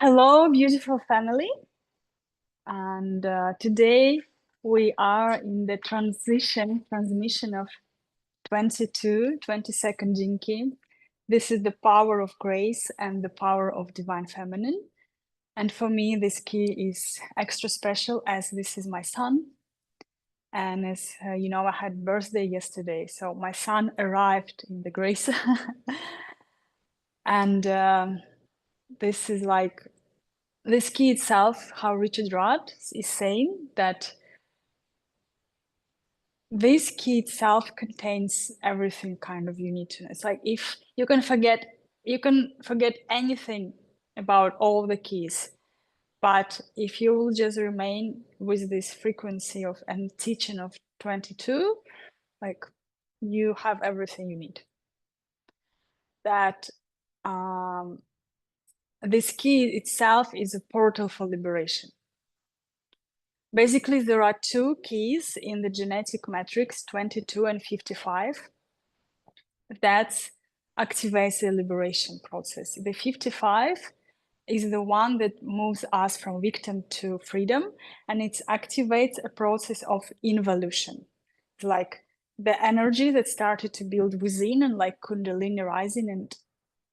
Hello, beautiful family. And today we are in the transmission of 22nd Jinki. This is the power of grace and the power of divine feminine. And for me, this key is extra special as this is my son. And as you know, I had birthday yesterday. So my son arrived in the grace. And this is like this key itself, how Richard Rudd is saying that this key itself contains everything kind of you need to know. It's like if you can forget anything about all the keys, but if you will just remain with this frequency of and teaching of 22, like you have everything you need. That this key itself is a portal for liberation. Basically, there are two keys in the genetic matrix, 22 and 55. That activates the liberation process. The 55 is the one that moves us from victim to freedom, and it activates a process of involution. It's like the energy that started to build within and like Kundalini rising, and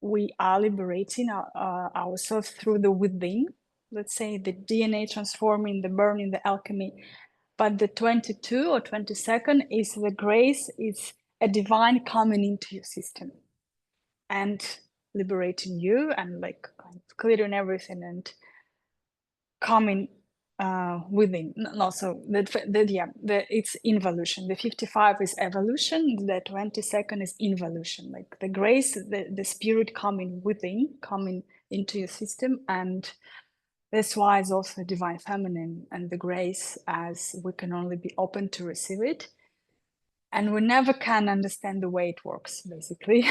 we are liberating ourselves through the within. Let's say the DNA transforming, the burning, the alchemy. But the 22 or 22nd is the grace, it's a divine coming into your system and liberating you and like clearing everything and coming within. No, so it's involution. The 55 is evolution. The 22nd is involution, like the grace, the spirit coming within, coming into your system. And that's why it's also divine feminine and the grace, as we can only be open to receive it. And we never can understand the way it works, basically.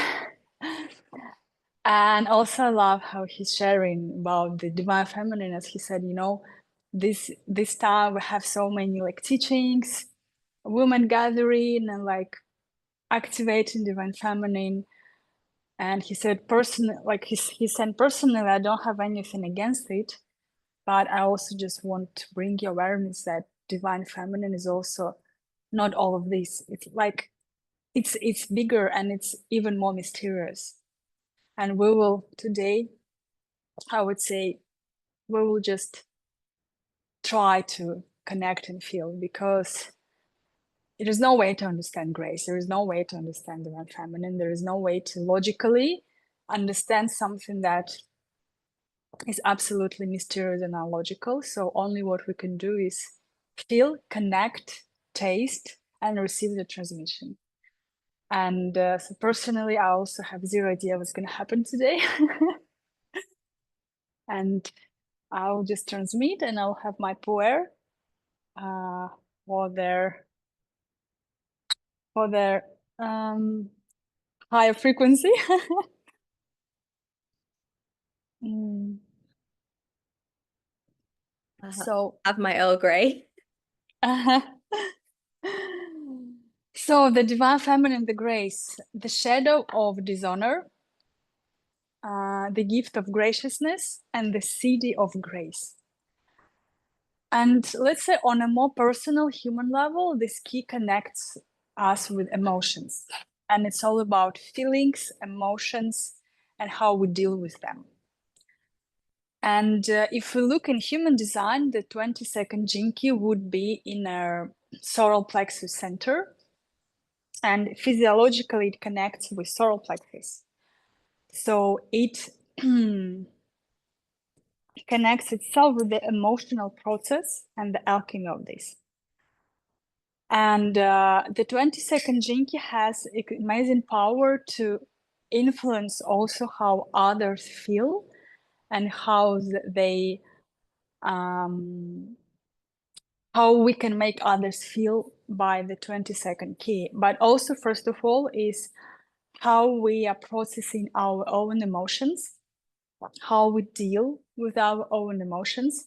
And also I love how he's sharing about the divine feminine, as he said, you know, this time we have so many like teachings, women gathering and like activating divine feminine. And he said he said personally, I don't have anything against it, but I also just want to bring you awareness that divine feminine is also not all of this. It's like it's bigger and it's even more mysterious. And we will today, I would say, we will just try to connect and feel, because there is no way to understand grace. There is no way to understand divine feminine. There is no way to logically understand something that is absolutely mysterious and illogical. So only what we can do is feel, connect, taste, and receive the transmission. And so personally, I also have zero idea what's going to happen today. And I'll just transmit and I'll have my puer for their higher frequency. Mm. So have my Earl Grey. So the divine feminine, the grace, the shadow of dishonor, the gift of graciousness, and the city of grace. And let's say on a more personal human level, this key connects us with emotions. And it's all about feelings, emotions, and how we deal with them. And if we look in human design, the 22nd Jinki would be in our solar plexus center. And physiologically, it connects with solar plexus. So it connects itself with the emotional process and the alchemy of this. And the 22nd Jinki has amazing power to influence also how others feel and how they how we can make others feel by the 22nd key. But also, first of all, is how we are processing our own emotions, how we deal with our own emotions,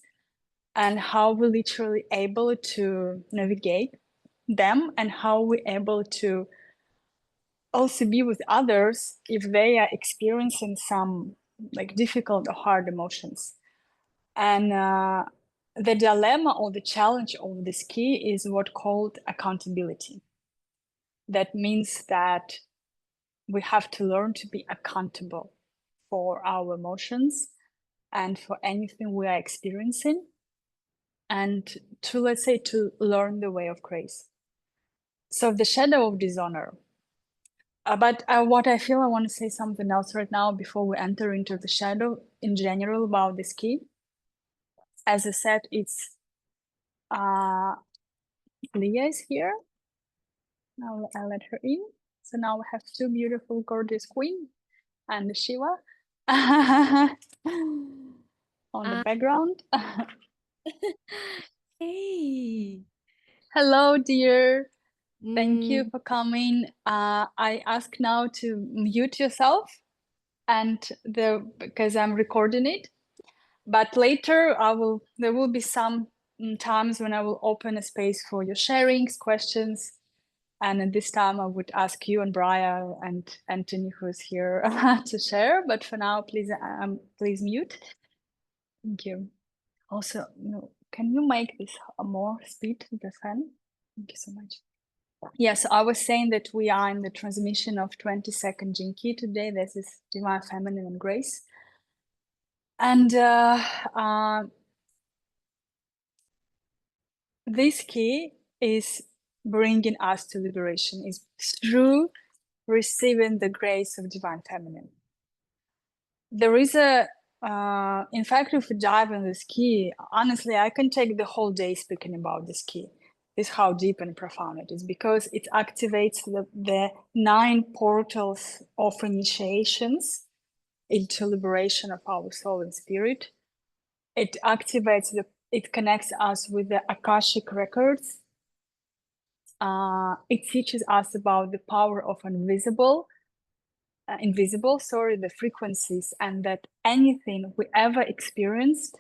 and how we're literally able to navigate them, and how we're able to also be with others if they are experiencing some like difficult or hard emotions. And the dilemma or the challenge of this key is what called accountability. That means that we have to learn to be accountable for our emotions and for anything we are experiencing, and to, let's say, to learn the way of grace. So the shadow of dishonor. But what I feel, I want to say something else right now before we enter into the shadow in general about this key. As I said, it's Leah is here. Now I'll let her in. So now we have two beautiful, gorgeous queen and Shiva on the background. Hey. Hello, dear. Thank you for coming. I ask now to mute yourself, and because I'm recording it. But later there will be some times when I will open a space for your sharings, questions. And at this time I would ask you and Brian and Anthony, who's here, to share. But for now, please mute. Thank you. Also, can you make this more speed, the fan? Thank you so much. Yes, I was saying that we are in the transmission of 22nd Gene Key today. This is Divine Feminine and Grace. And this key is bringing us to liberation, is through receiving the grace of Divine Feminine. There is in fact, if we dive in this key, honestly, I can take the whole day speaking about this key. This is how deep and profound it is, because it activates the 9 portals of initiations into liberation of our soul and spirit. It activates it connects us with the Akashic records. It teaches us about the power of invisible, the frequencies, and that anything we ever experienced,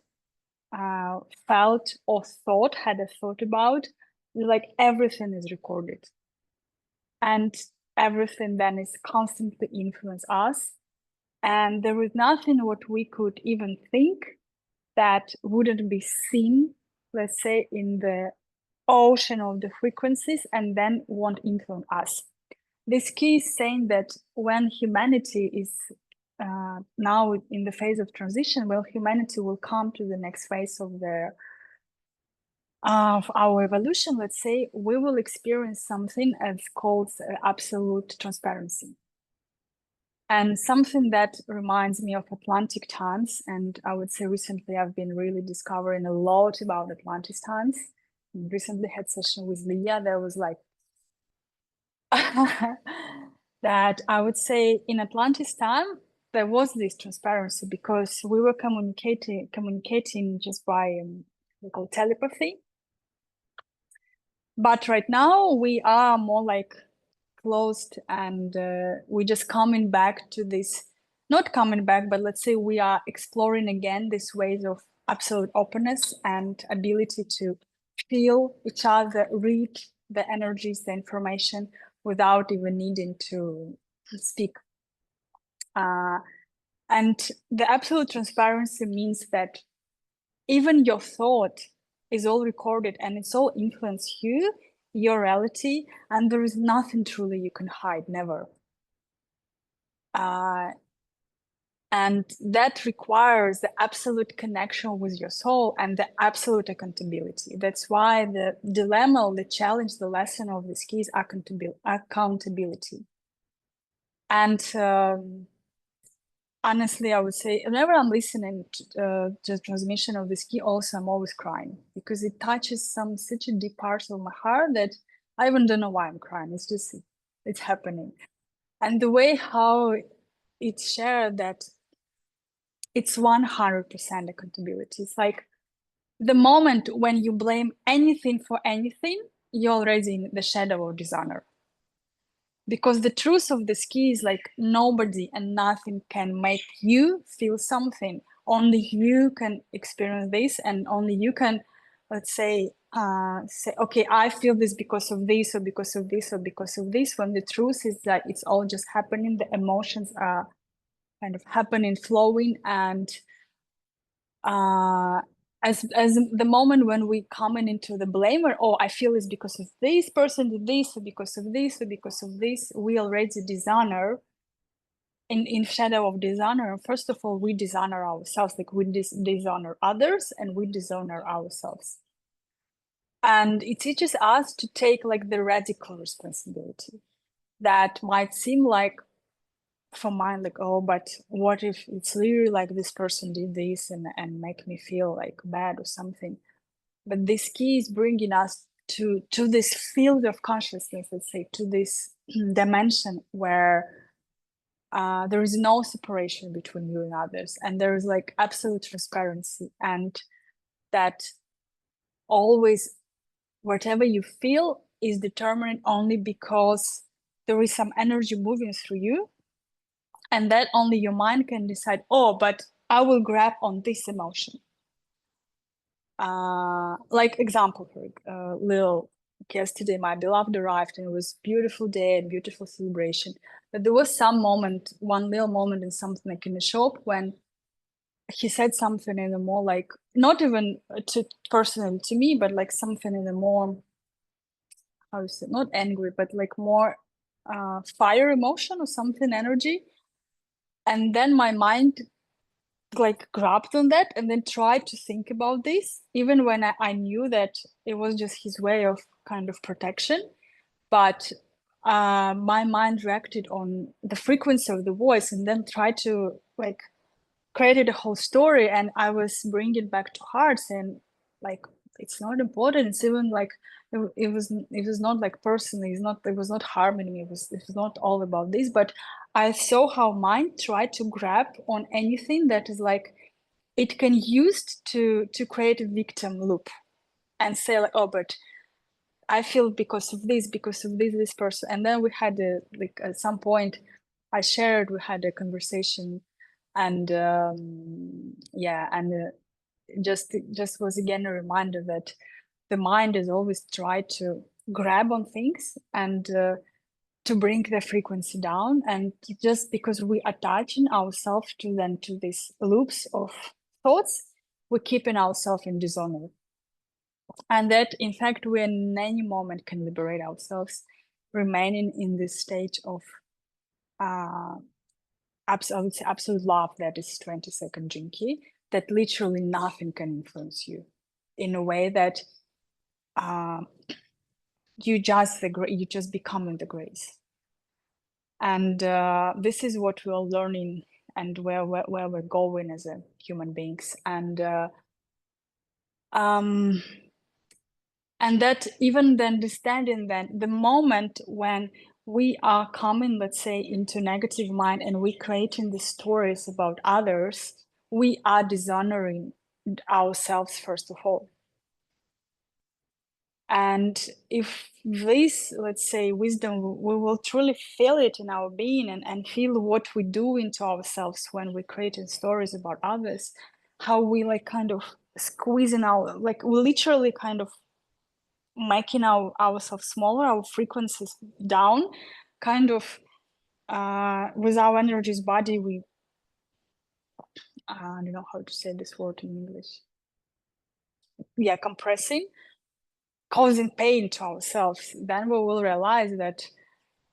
felt, or had a thought about, like everything is recorded. And everything then is constantly influence us. And there is nothing what we could even think that wouldn't be seen, let's say, in the ocean of the frequencies and then won't influence us. This key is saying that when humanity is now in the phase of transition, well, humanity will come to the next phase of our evolution, let's say, we will experience something as called absolute transparency. And something that reminds me of Atlantic times, and I would say recently I've been really discovering a lot about Atlantis times. Recently had session with Leah. There was like that I would say in Atlantis time there was this transparency because we were communicating just by we call telepathy. But right now we are more like closed, and we're just coming back to this, not coming back, but let's say we are exploring again these ways of absolute openness and ability to feel each other, read the energies, the information without even needing to speak. And the absolute transparency means that even your thought is all recorded and it's all influence you, your reality, and there is nothing truly you can hide, never. And that requires the absolute connection with your soul and the absolute accountability. That's why the dilemma, the challenge, the lesson of this key is accountability. And honestly, I would say whenever I'm listening to the transmission of this key, also I'm always crying because it touches such a deep parts of my heart that I even don't know why I'm crying. It's just, it's happening. And the way how it's shared, that it's 100% accountability. It's like the moment when you blame anything for anything, you're already in the shadow of dishonor. Because the truth of this key is like nobody and nothing can make you feel something. Only you can experience this, and only you can, let's say, okay, I feel this because of this, or because of this, or because of this, when the truth is that it's all just happening. The emotions are kind of happening, flowing, and as the moment when we come into the blame, or oh, I feel it's because of this person did this, or because of this, or because of this, we already dishonor. In shadow of dishonor, first of all, we dishonor ourselves, like we dishonor others and we dishonor ourselves. And it teaches us to take like the radical responsibility that might seem like for mine, like, oh, but what if it's literally like this person did this and make me feel like bad or something. But this key is bringing us to this field of consciousness, let's say, to this dimension where there is no separation between you and others, and there is like absolute transparency, and that always whatever you feel is determined only because there is some energy moving through you, and that only your mind can decide, oh, but I will grab on this emotion. Like example, for little yesterday, my beloved arrived, and it was beautiful day and beautiful celebration. But there was some moment, one little moment in something like in the shop when he said something in a more like, not even to personally to me, but like something in a more, how to say, not angry, but like more fire emotion or something, energy. And then my mind like grabbed on that and then tried to think about this, even when I knew that it was just his way of kind of protection. But my mind reacted on the frequency of the voice and then tried to like created a whole story. And I was bringing it back to heart, saying like, it's not important. It's even like it was not like personally, it was not harming me. It was not all about this, but I saw how mind tried to grab on anything that is like it can use to create a victim loop and say like, oh, but I feel because of this person. And then we had like at some point we had a conversation, and yeah, and just was again a reminder that the mind is always tried to grab on things and to bring the frequency down, and just because we attaching ourselves to these loops of thoughts, we're keeping ourselves in dishonor, and that in fact we in any moment can liberate ourselves, remaining in this stage of absolute love, that is 22nd Jinki, that literally nothing can influence you in a way that you just becoming the grace. And this is what we're learning and where we're going as a human beings. And that even the understanding that the moment when we are coming, let's say, into negative mind and we creating the stories about others, we are dishonoring ourselves first of all. And if this, let's say, wisdom, we will truly feel it in our being and feel what we do into ourselves when we're creating stories about others, how we like kind of squeezing our, like we literally kind of making ourselves smaller, our frequencies down, kind of with our energies body, we, I don't know how to say this word in English. Yeah, compressing, causing pain to ourselves. Then we will realize that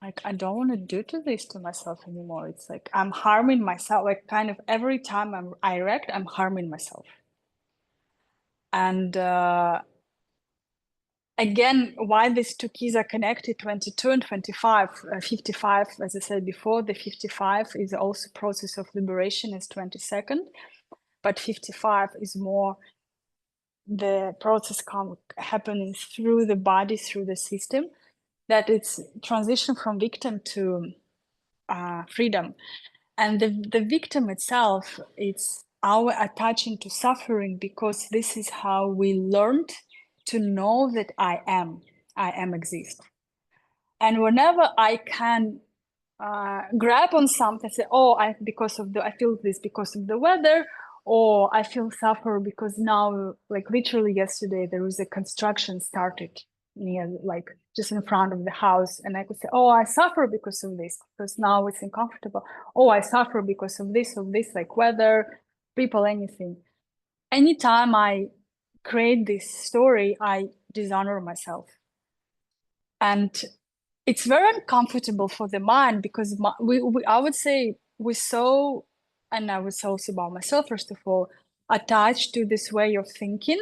like, I don't want to do this to myself anymore. It's like I'm harming myself. Like kind of every time I react, I'm harming myself. And again, why these two keys are connected, 22 and 25, 55, as I said before, the 55 is also process of liberation is 22nd, but 55 is more the process happening through the body, through the system, that it's transition from victim to freedom. And the victim itself, it's our attaching to suffering, because this is how we learned to know that I am exist. And whenever I can grab on something, say, oh, I feel this because of the weather, or I feel suffer because now, like literally yesterday, there was a construction started near, like just in front of the house, and I could say, oh, I suffer because of this, because now it's uncomfortable. Oh, I suffer because of this, like weather, people, anything. Anytime I create this story, I dishonor myself. And it's very uncomfortable for the mind because I would say we're so, and I would say also about myself, first of all, attached to this way of thinking,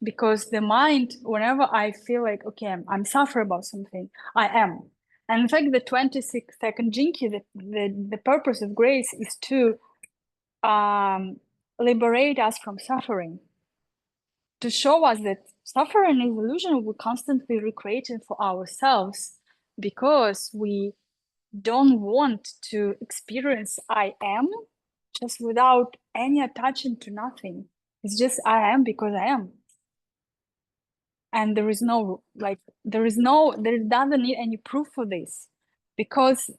because the mind, whenever I feel like, okay, I'm suffering about something, I am. And in fact, the 26-second Jinki, the purpose of grace is to liberate us from suffering, to show us that suffering is illusion we're constantly recreating for ourselves because we don't want to experience I am just without any attachment to nothing. It's just I am because I am. And there is no, like, there doesn't need any proof for this, because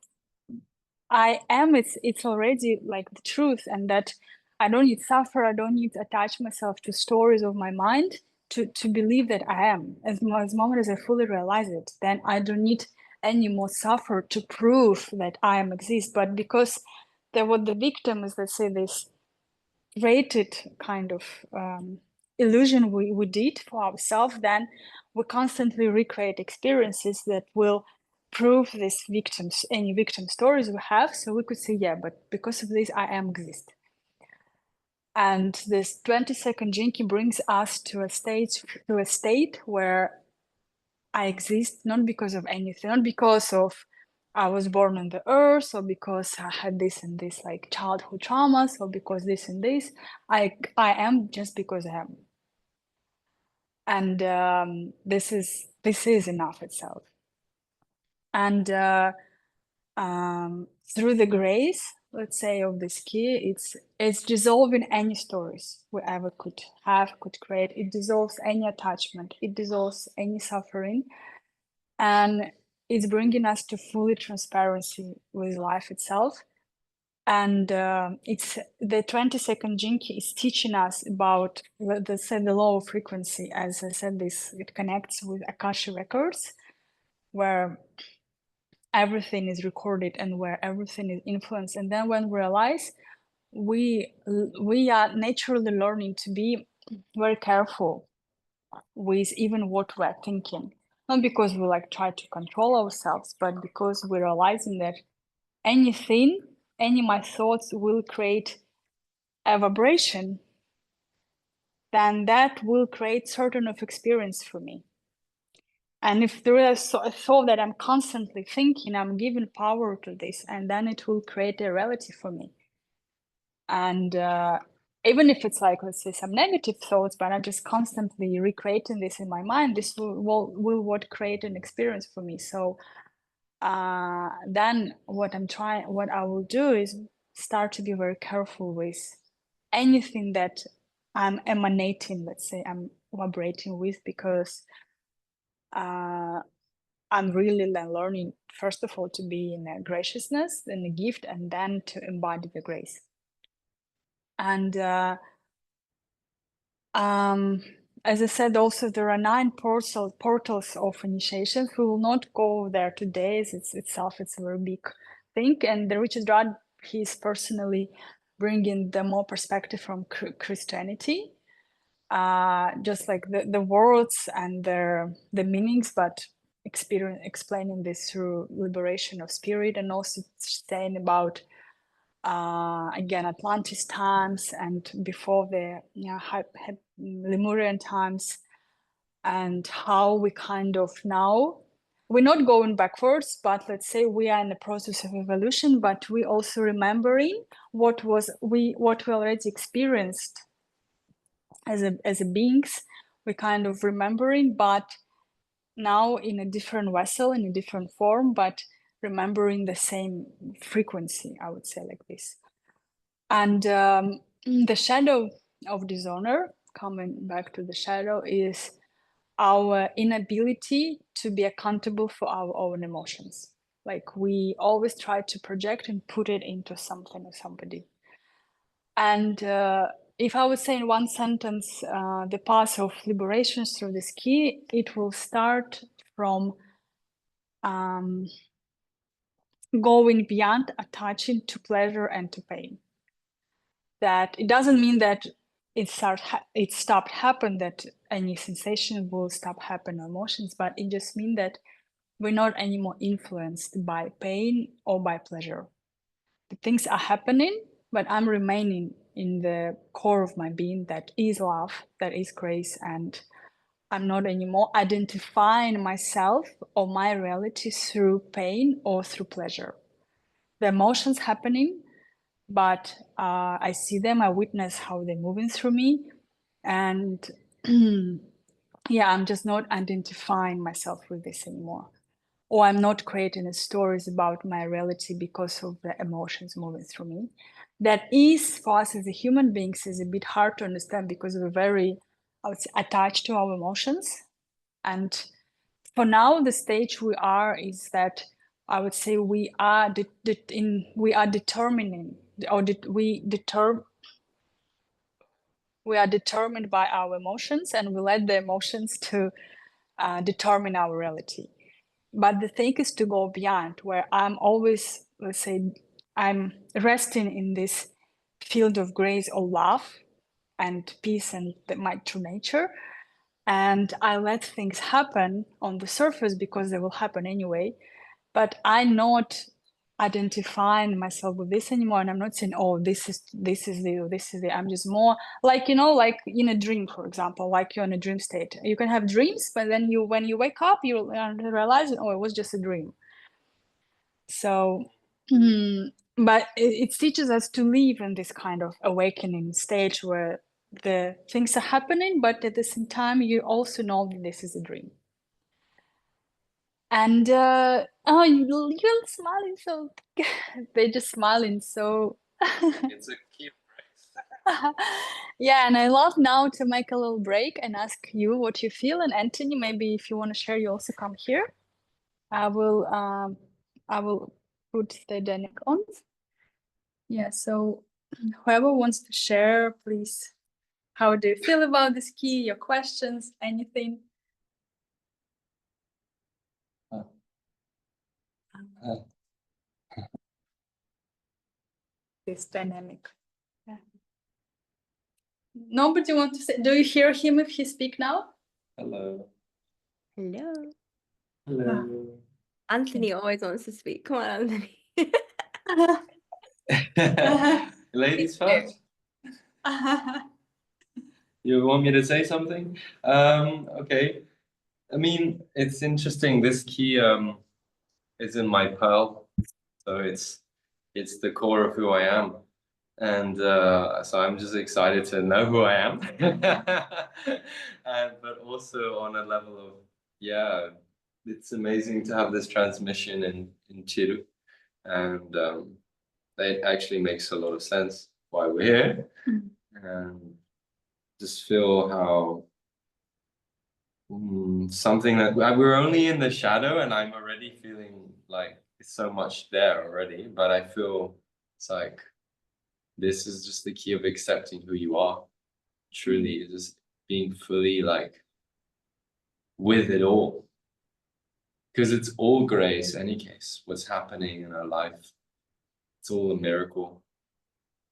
I am, it's already like the truth, and that I don't need suffer, I don't need to attach myself to stories of my mind to believe that I am. As moment as I fully realize it, then I don't need any more suffer to prove that I am exist. But because there were the victims that say this rated kind of illusion we did for ourselves, then we constantly recreate experiences that will prove these victims, any victim stories we have. So we could say, yeah, but because of this, I am exist. And this 22nd Jinki brings us to a state where I exist not because of anything, not because of I was born on the earth, or because I had this and this like childhood traumas, or because this and this. I am just because I am. And this is enough itself. And through the grace, let's say, of this key, it's dissolving any stories we ever could create. It dissolves any attachment. It dissolves any suffering, and it's bringing us to fully transparency with life itself. And it's the 22nd Jinki is teaching us about the law of frequency. As I said, it connects with Akasha records, where everything is recorded and where everything is influenced. And then when we realize we are naturally learning to be very careful with even what we're thinking, not because we like try to control ourselves, but because we're realizing that any my thoughts will create a vibration, then that will create certain of experience for me. And if there is a thought that I'm constantly thinking, I'm giving power to this, and then it will create a reality for me. And even if it's like, let's say, some negative thoughts, but I'm just constantly recreating this in my mind, this will what create an experience for me. So then what I will do is start to be very careful with anything that I'm emanating, let's say, I'm vibrating with, because I'm really learning, first of all, to be in a graciousness and a gift, and then to embody the grace. And as I said, also there are 9 portals of initiations. We will not go there today. It's a very big thing. And the Richard Rudd, he's personally bringing the more perspective from Christianity, just like the words and the meanings, but explaining this through liberation of spirit, and also saying about again Atlantis times and before the Lemurian times, and how we kind of now, we're not going backwards, but let's say we are in the process of evolution, but we also remembering what we already experienced as a beings. We kind of remembering, but now in a different vessel, in a different form, but remembering the same frequency, I would say, like this. And the shadow of dishonor, coming back to the shadow, is our inability to be accountable for our own emotions. Like we always try to project and put it into something or somebody. And if I would say in one sentence, the path of liberation through this key, it will start from going beyond attaching to pleasure and to pain. That it doesn't mean that it stopped happen, that any sensation will stop happen, emotions, but it just means that we're not anymore influenced by pain or by pleasure. The things are happening, but I'm remaining in the core of my being that is love, that is grace, and I'm not anymore identifying myself or my reality through pain or through pleasure. The emotions happening, but I see them, I witness how they're moving through me, and yeah, I'm just not identifying myself with this anymore. Or I'm not creating stories about my reality because of the emotions moving through me. That is, for us as a human beings, is a bit hard to understand because we're very, I would say, attached to our emotions. And for now, the stage we are is that I would say we are determining, or we are determined by our emotions, and we let the emotions to determine our reality. But the thing is to go beyond, where I'm always, let's say, I'm resting in this field of grace or love and peace and my true nature. And I let things happen on the surface because they will happen anyway. But I'm not identifying myself with this anymore, and I'm not saying, oh, this is the. I'm just more like, like in a dream, for example, like you're in a dream state. You can have dreams, but then when you wake up, you realize, oh, it was just a dream. So but it teaches us to live in this kind of awakening stage where the things are happening, but at the same time you also know that this is a dream. And oh, you're smiling, so they're just smiling, so It's a key phrase. yeah. And I love now to make a little break and ask you what you feel. And Anthony, maybe if you want to share, you also come here. I will put the dynamic on. Yeah, so whoever wants to share, please. How do you feel about this key? Your questions, anything? This dynamic. Yeah. Nobody wants to say. Do you hear him if he speak now? Hello. Hello. Hello. Anthony always wants to speak. Come on, Anthony. Ladies first. You want me to say something? Okay. I mean, it's interesting. This key is in my pearl, so it's the core of who I am, and so I'm just excited to know who I am, and but also on a level of it's amazing to have this transmission in Chiru, and it actually makes a lot of sense why we're here, and just feel how something that we're only in the shadow, and I'm already feeling like it's so much there already, but I feel it's like this is just the key of accepting who you are, truly, just being fully like with it all, because it's all grace any case. What's happening in our life, it's all a miracle,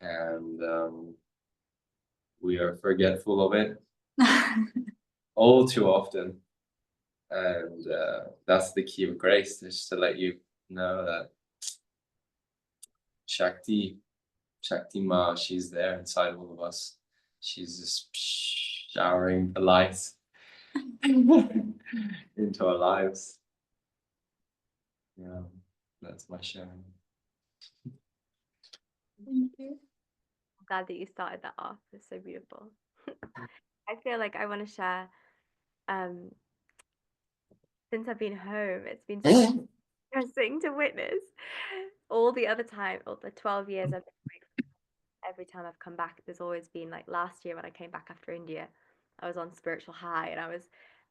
and we are forgetful of it all too often. And that's the key of grace, just to let you know that Shakti Ma, she's there inside all of us. She's just showering the lights into our lives. Yeah, that's my sharing. Thank you. I'm glad that you started that off. It's so beautiful. I feel like I want to share. Since I've been home, it's been so interesting to witness all the other time, all the 12 years I've been away from home. Every time I've come back, there's always been like last year when I came back after India, I was on spiritual high, and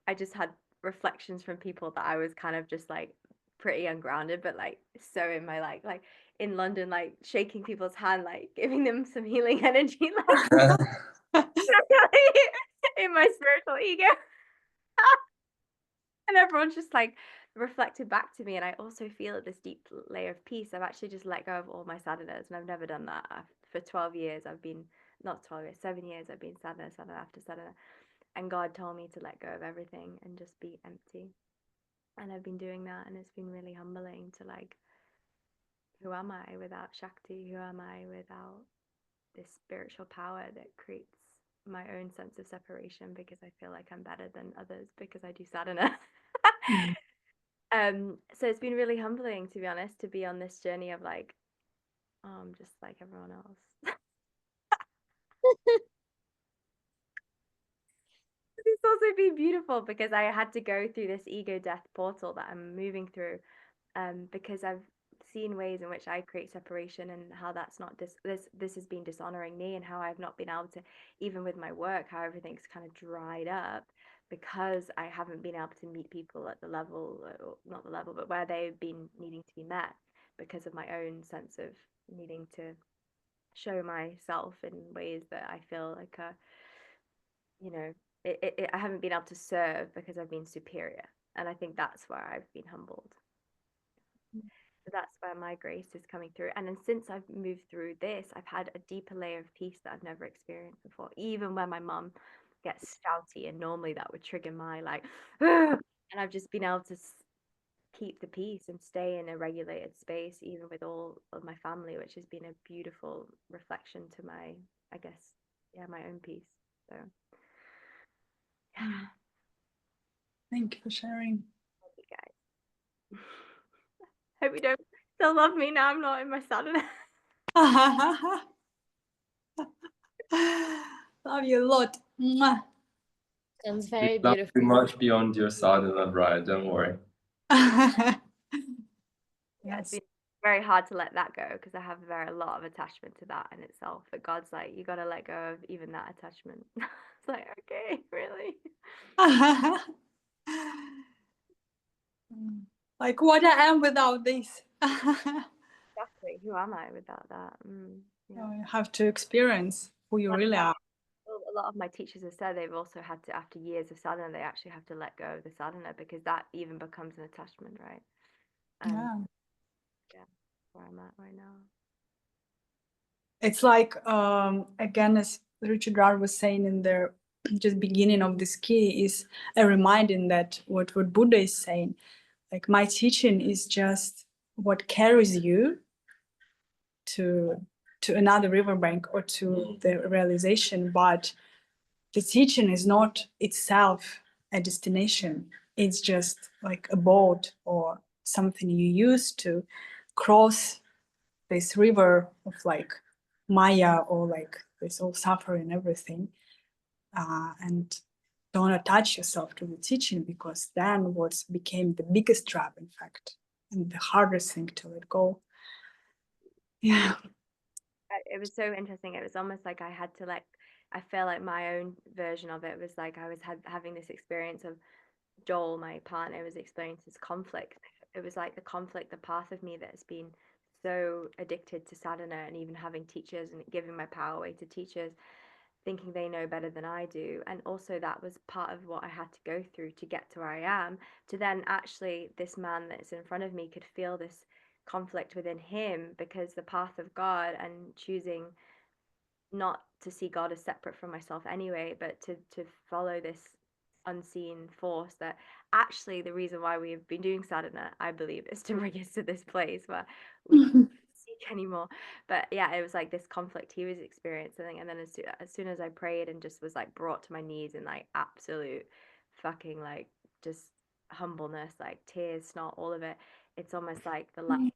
I just had reflections from people that I was kind of just like pretty ungrounded, but like so in my like in London, like shaking people's hand, like giving them some healing energy, like in my spiritual ego. And everyone's just like reflected back to me, and I also feel this deep layer of peace. I've actually just let go of all my sadhanas, and I've never done that. For 12 years I've been not 12 years, 7 years I've been sadhana, sadhana after sadhana. And God told me to let go of everything and just be empty. And I've been doing that, and it's been really humbling to like, who am I without Shakti? Who am I without this spiritual power that creates my own sense of separation, because I feel like I'm better than others because I do sadhana. So it's been really humbling, to be honest, to be on this journey of like, oh, I'm just like everyone else. It's also been beautiful because I had to go through this ego death portal that I'm moving through, because I've seen ways in which I create separation, and how that's not this has been dishonoring me, and how I've not been able to, even with my work, how everything's kind of dried up because I haven't been able to meet people at the level, or not the level, but where they've been needing to be met, because of my own sense of needing to show myself in ways that I feel like you know, I haven't been able to serve because I've been superior. And I think that's where I've been humbled. So that's where my grace is coming through. And then since I've moved through this, I've had a deeper layer of peace that I've never experienced before. Even when my mum gets shouty, and normally that would trigger my like, "Ugh!" And I've just been able to keep the peace and stay in a regulated space, even with all of my family, which has been a beautiful reflection to my, I guess, yeah, my own peace. So, yeah. Thank you for sharing. Thank you guys. Hope you don't still love me now I'm not in my sadhana. Love you a lot. Mwah. Sounds very Love beautiful. you much beyond your sadhana, right? Don't worry. Yeah, Yes. it's been very hard to let that go because I have a lot of attachment to that in itself. But God's like, you got to let go of even that attachment. It's like, okay, really? Like what I am without this. Exactly. Who am I without that? Yeah. You have to experience who you really are. A lot of my teachers have said they've also had to, after years of sadhana, they actually have to let go of the sadhana because that even becomes an attachment, right? Yeah. Yeah, where I'm at right now. It's like, again, as Richard Rohr was saying in the just beginning of this key, is a reminding that what Buddha is saying, like my teaching is just what carries you to another riverbank or to the realization, but the teaching is not itself a destination. It's just like a boat or something you use to cross this river of like Maya, or like this all suffering and everything. And don't attach yourself to the teaching, because then what became the biggest trap, in fact, and the hardest thing to let go. Yeah. It was so interesting. It was almost like I had to I feel like my own version of it was like I was having this experience of Joel, my partner, was experiencing this conflict. It was like the conflict, the path of me that has been so addicted to sadhana, and even having teachers and giving my power away to teachers, thinking they know better than I do. And also that was part of what I had to go through to get to where I am, to then actually this man that's in front of me could feel this conflict within him, because the path of God and choosing not to see God as separate from myself anyway, but to follow this unseen force that actually the reason why we've been doing sadhana, I believe, is to bring us to this place where we can't seek anymore. But yeah, it was like this conflict he was experiencing, and then as soon as I prayed and just was like brought to my knees in like absolute fucking like just humbleness, like tears, snot, all of it, it's almost like the light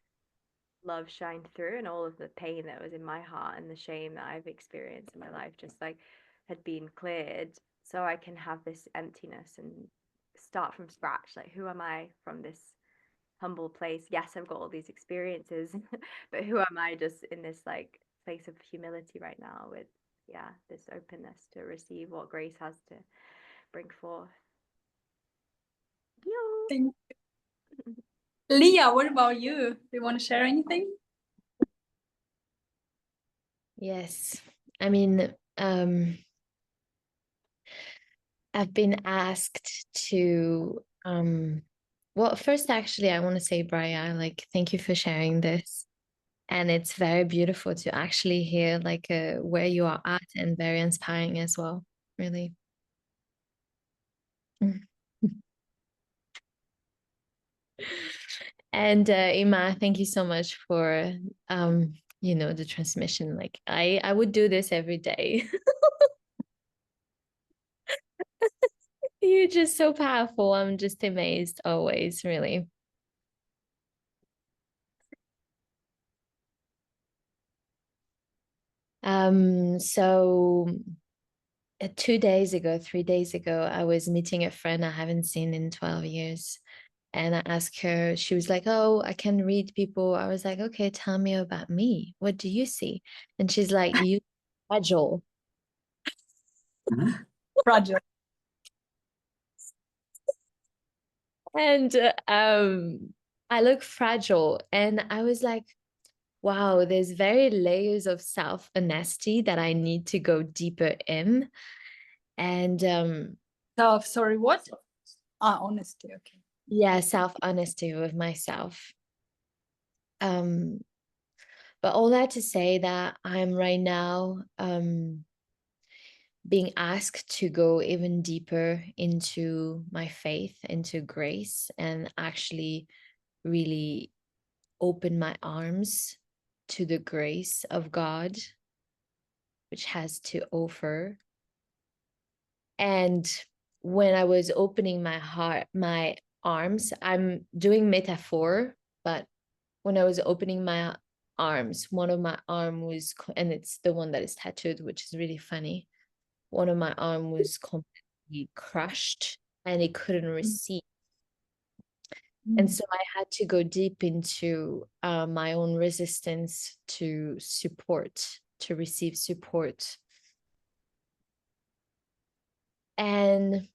love shined through, and all of the pain that was in my heart and the shame that I've experienced in my life just like had been cleared, so I can have this emptiness and start from scratch. Like, who am I from this humble place? Yes, I've got all these experiences, but who am I just in this like place of humility right now, with this openness to receive what grace has to bring forth. Thank you. Leah, what about you? Do you want to share anything? Yes. I mean, I've been asked to well, first actually I want to say, Brian, like, thank you for sharing this. And it's very beautiful to actually hear like where you are at, and very inspiring as well, really. And Ima, thank you so much for the transmission. Like I would do this every day. You're just so powerful. I'm just amazed always, really. So 3 days ago, I was meeting a friend I haven't seen in 12 years. And I asked her, she was like, oh, I can read people. I was like, okay, tell me about me. What do you see? And she's like, you fragile. Fragile. And I look fragile. And I was like, wow, there's very layers of self-honesty that I need to go deeper in. And Sorry, what? Honesty, okay. yeah, self-honesty with myself. But all that to say that I'm right now being asked to go even deeper into my faith, into grace, and actually really open my arms to the grace of God, which has to offer. And when I was opening my heart, my arms, I'm doing metaphor, but when I was opening my arms, one of my arm was, and it's the one that is tattooed, which is really funny. One of my arm was completely crushed and it couldn't receive. And so I had to go deep into my own resistance to support, to receive support. And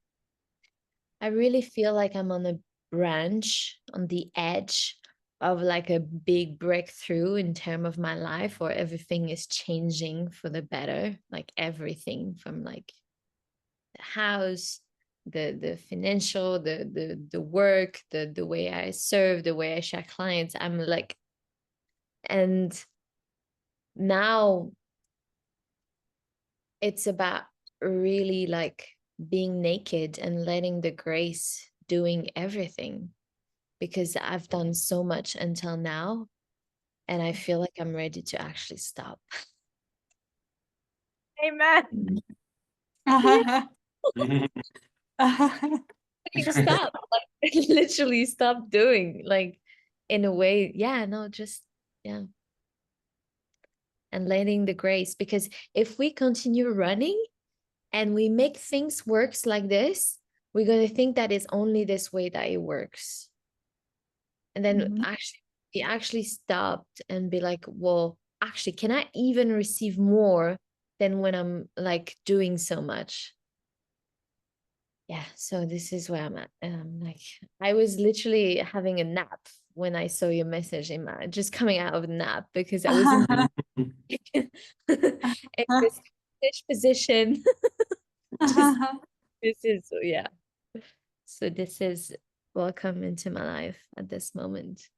I really feel like I'm on a branch, on the edge of like a big breakthrough in terms of my life, where everything is changing for the better, like everything from like the house, the financial, the work, the way I serve, the way I share clients. I'm like, and now it's about really like being naked and letting the grace doing everything, because I've done so much until now and I feel like I'm ready to actually stop. Amen. Stop, like literally stop doing, like in a way, yeah, no, just yeah. And letting the grace, because if we continue running and we make things works like this, we're going to think that it's only this way that it works. And then we actually stopped and be like, well, actually, can I even receive more than when I'm like doing so much? Yeah, so this is where I'm at. Like I was literally having a nap when I saw your message, Emma, just coming out of a nap, because I was in this position. This is, yeah. So this is welcome into my life at this moment.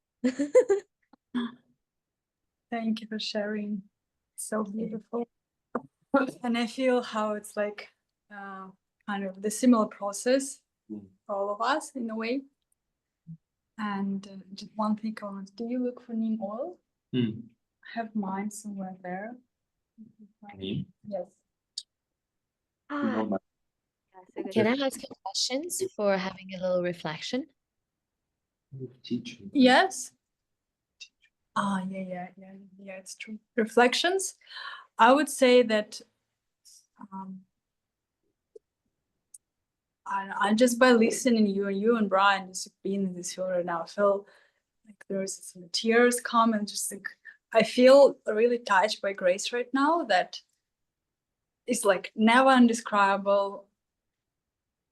Thank you for sharing. So beautiful. And I feel how it's like kind of the similar process for all of us in a way. And just one thing I want, do you look for neem oil? I have mine somewhere there. Neem? Yes. Can I ask you questions for having a little reflection? Teaching. Yes. Yeah, it's true. Reflections. I would say that I just by listening you and Brian just being in this field right now, I feel like there's some tears come, and just like I feel really touched by grace right now that is like never undescribable,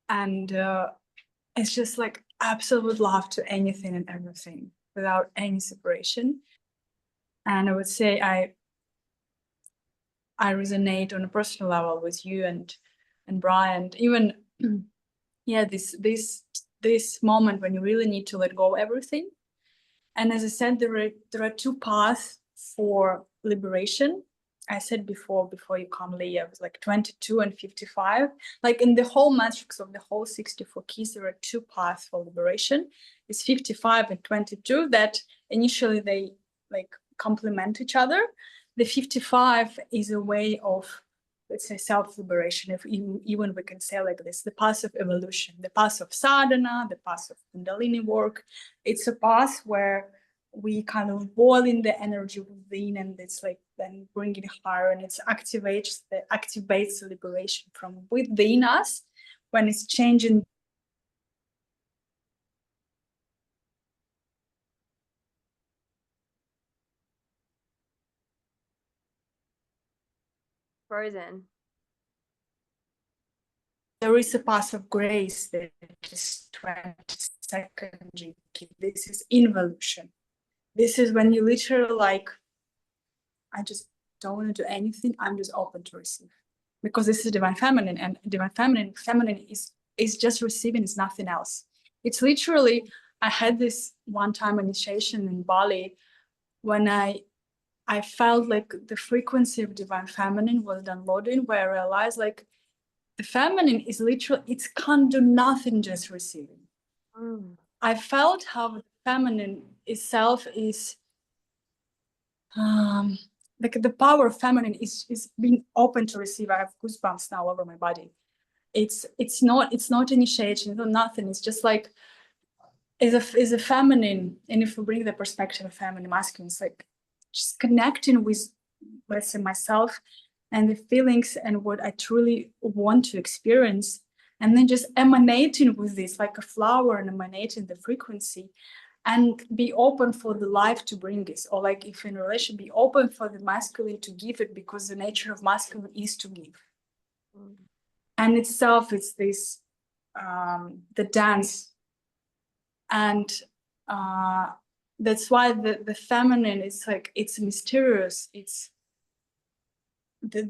and it's just like absolute love to anything and everything without any separation. And I would say I resonate on a personal level with you and Brian, even yeah, this moment when you really need to let go of everything. And as I said, there are two paths for liberation. I said before you come, Leah, it was like 22 and 55. Like in the whole matrix of the whole 64 keys, there are two paths for liberation. It's 55 and 22 that initially they like complement each other. The 55 is a way of, let's say, self-liberation, if even we can say like this, the path of evolution, the path of sadhana, the path of Kundalini work. It's a path where we kind of boil in the energy within, and it's like then bring it higher, and it activates the liberation from within us when it's changing. Frozen. There is a path of grace that is 22nd. This is involution. This is when you literally like, I just don't want to do anything. I'm just open to receive, because this is divine feminine, and divine feminine is just receiving. It's nothing else. It's literally, I had this one time initiation in Bali when I felt like the frequency of divine feminine was downloading, where I realized like the feminine is literally, it can't do nothing, just receiving. I felt how the feminine itself is like the power of feminine is being open to receive. I have goosebumps now over my body. It's not initiation, it's not nothing. It's just like is a feminine, and if we bring the perspective of feminine, masculine, it's like just connecting with, let's say, myself and the feelings and what I truly want to experience, and then just emanating with this like a flower and emanating the frequency, and be open for the life to bring this, or like if in a relation, be open for the masculine to give it, because the nature of masculine is to give. And itself, it's this the dance, and that's why the feminine is like, it's mysterious. It's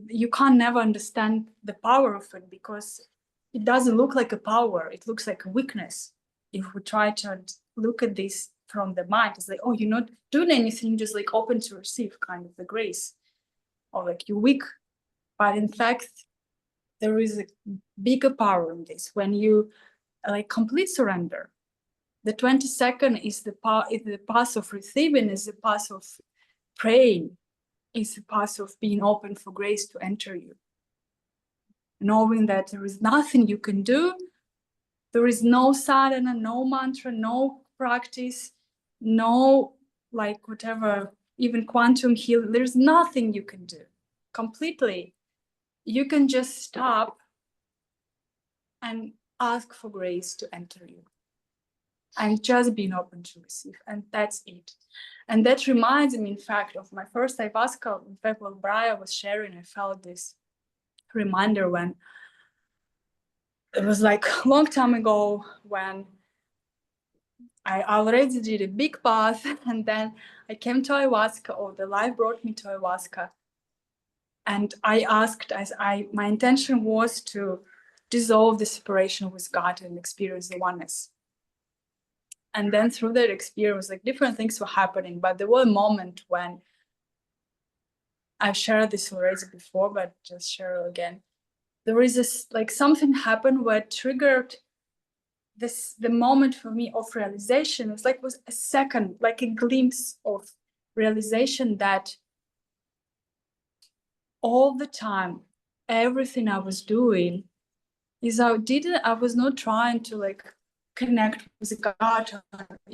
you can't never understand the power of it, because it doesn't look like a power, it looks like a weakness. If we try to look at this from the mind, it's like, oh, you're not doing anything, just like open to receive kind of the grace, or like you're weak. But in fact, there is a bigger power in this when you like complete surrender. The 22nd is the path of receiving, is the path of praying, is the path of being open for grace to enter you, knowing that there is nothing you can do. There is no sadhana, no mantra, no practice, no like whatever, even quantum healing. There's nothing you can do completely. You can just stop and ask for grace to enter you, and just being open to receive, and that's it. And that reminds me, in fact, of my first ayahuasca. In fact, while Brian was sharing, I felt this reminder when it was like a long time ago, when I already did a big path, and then I came to ayahuasca, or the life brought me to ayahuasca. And I asked, my intention was to dissolve the separation with God and experience the oneness. And then through that experience, like different things were happening, but there was a moment when I've shared this already before, but just share it again. There is this, like something happened where it triggered the moment for me of realization. It's like, was a second, like a glimpse of realization that all the time, everything I was doing is I was not trying to like connect with God.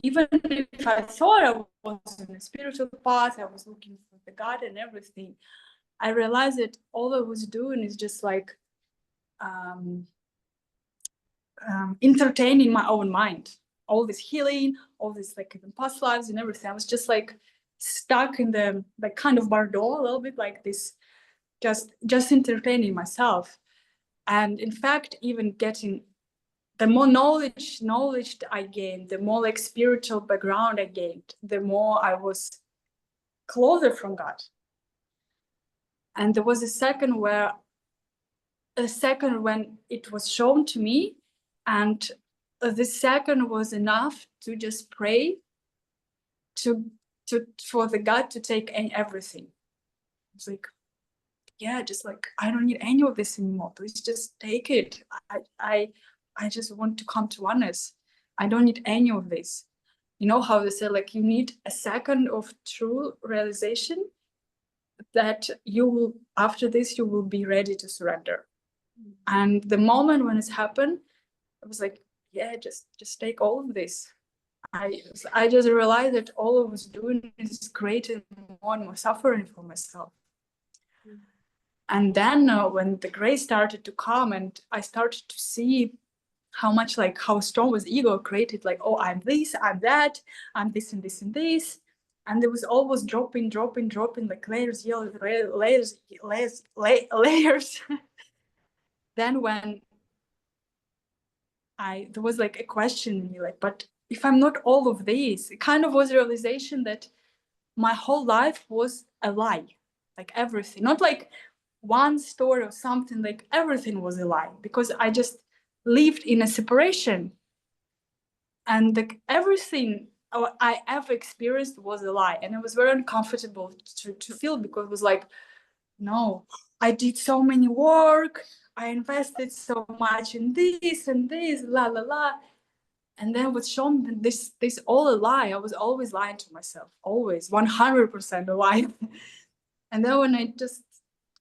Even if I thought I was in a spiritual path, I was looking for the God and everything, I realized that all I was doing is just like entertaining my own mind. All this healing, all this like even past lives and everything. I was just like stuck in the like kind of bardo a little bit, like this, just entertaining myself. And in fact, even getting the more knowledge I gained, the more like spiritual background I gained, the more I was closer from God. And there was a second when it was shown to me, and the second was enough to just pray, to for the God to take everything. It's like, yeah, just like, I don't need any of this anymore. Please just take it. I just want to come to oneness. I don't need any of this. You know how they say, like, you need a second of true realization that you will, after this, you will be ready to surrender. And the moment when it's happened, I was like, yeah, just take all of this. I just realized that all I was doing is creating more and more suffering for myself. And then when the grace started to come and I started to see how much, like, how strong was ego created, like, oh, I'm this, I'm that, I'm this and this and this. And there was always dropping, like layers, layers. Then when there was like a question in me, like, but if I'm not all of these, it kind of was a realization that my whole life was a lie, like everything, not like one story or something, like everything was a lie, because I just lived in a separation. And like everything I ever experienced was a lie. And it was very uncomfortable to feel, because it was like, no, I did so many work, I invested so much in this and this, la la la. And then was shown this all a lie. I was always lying to myself, always 100% a lie. And then when I just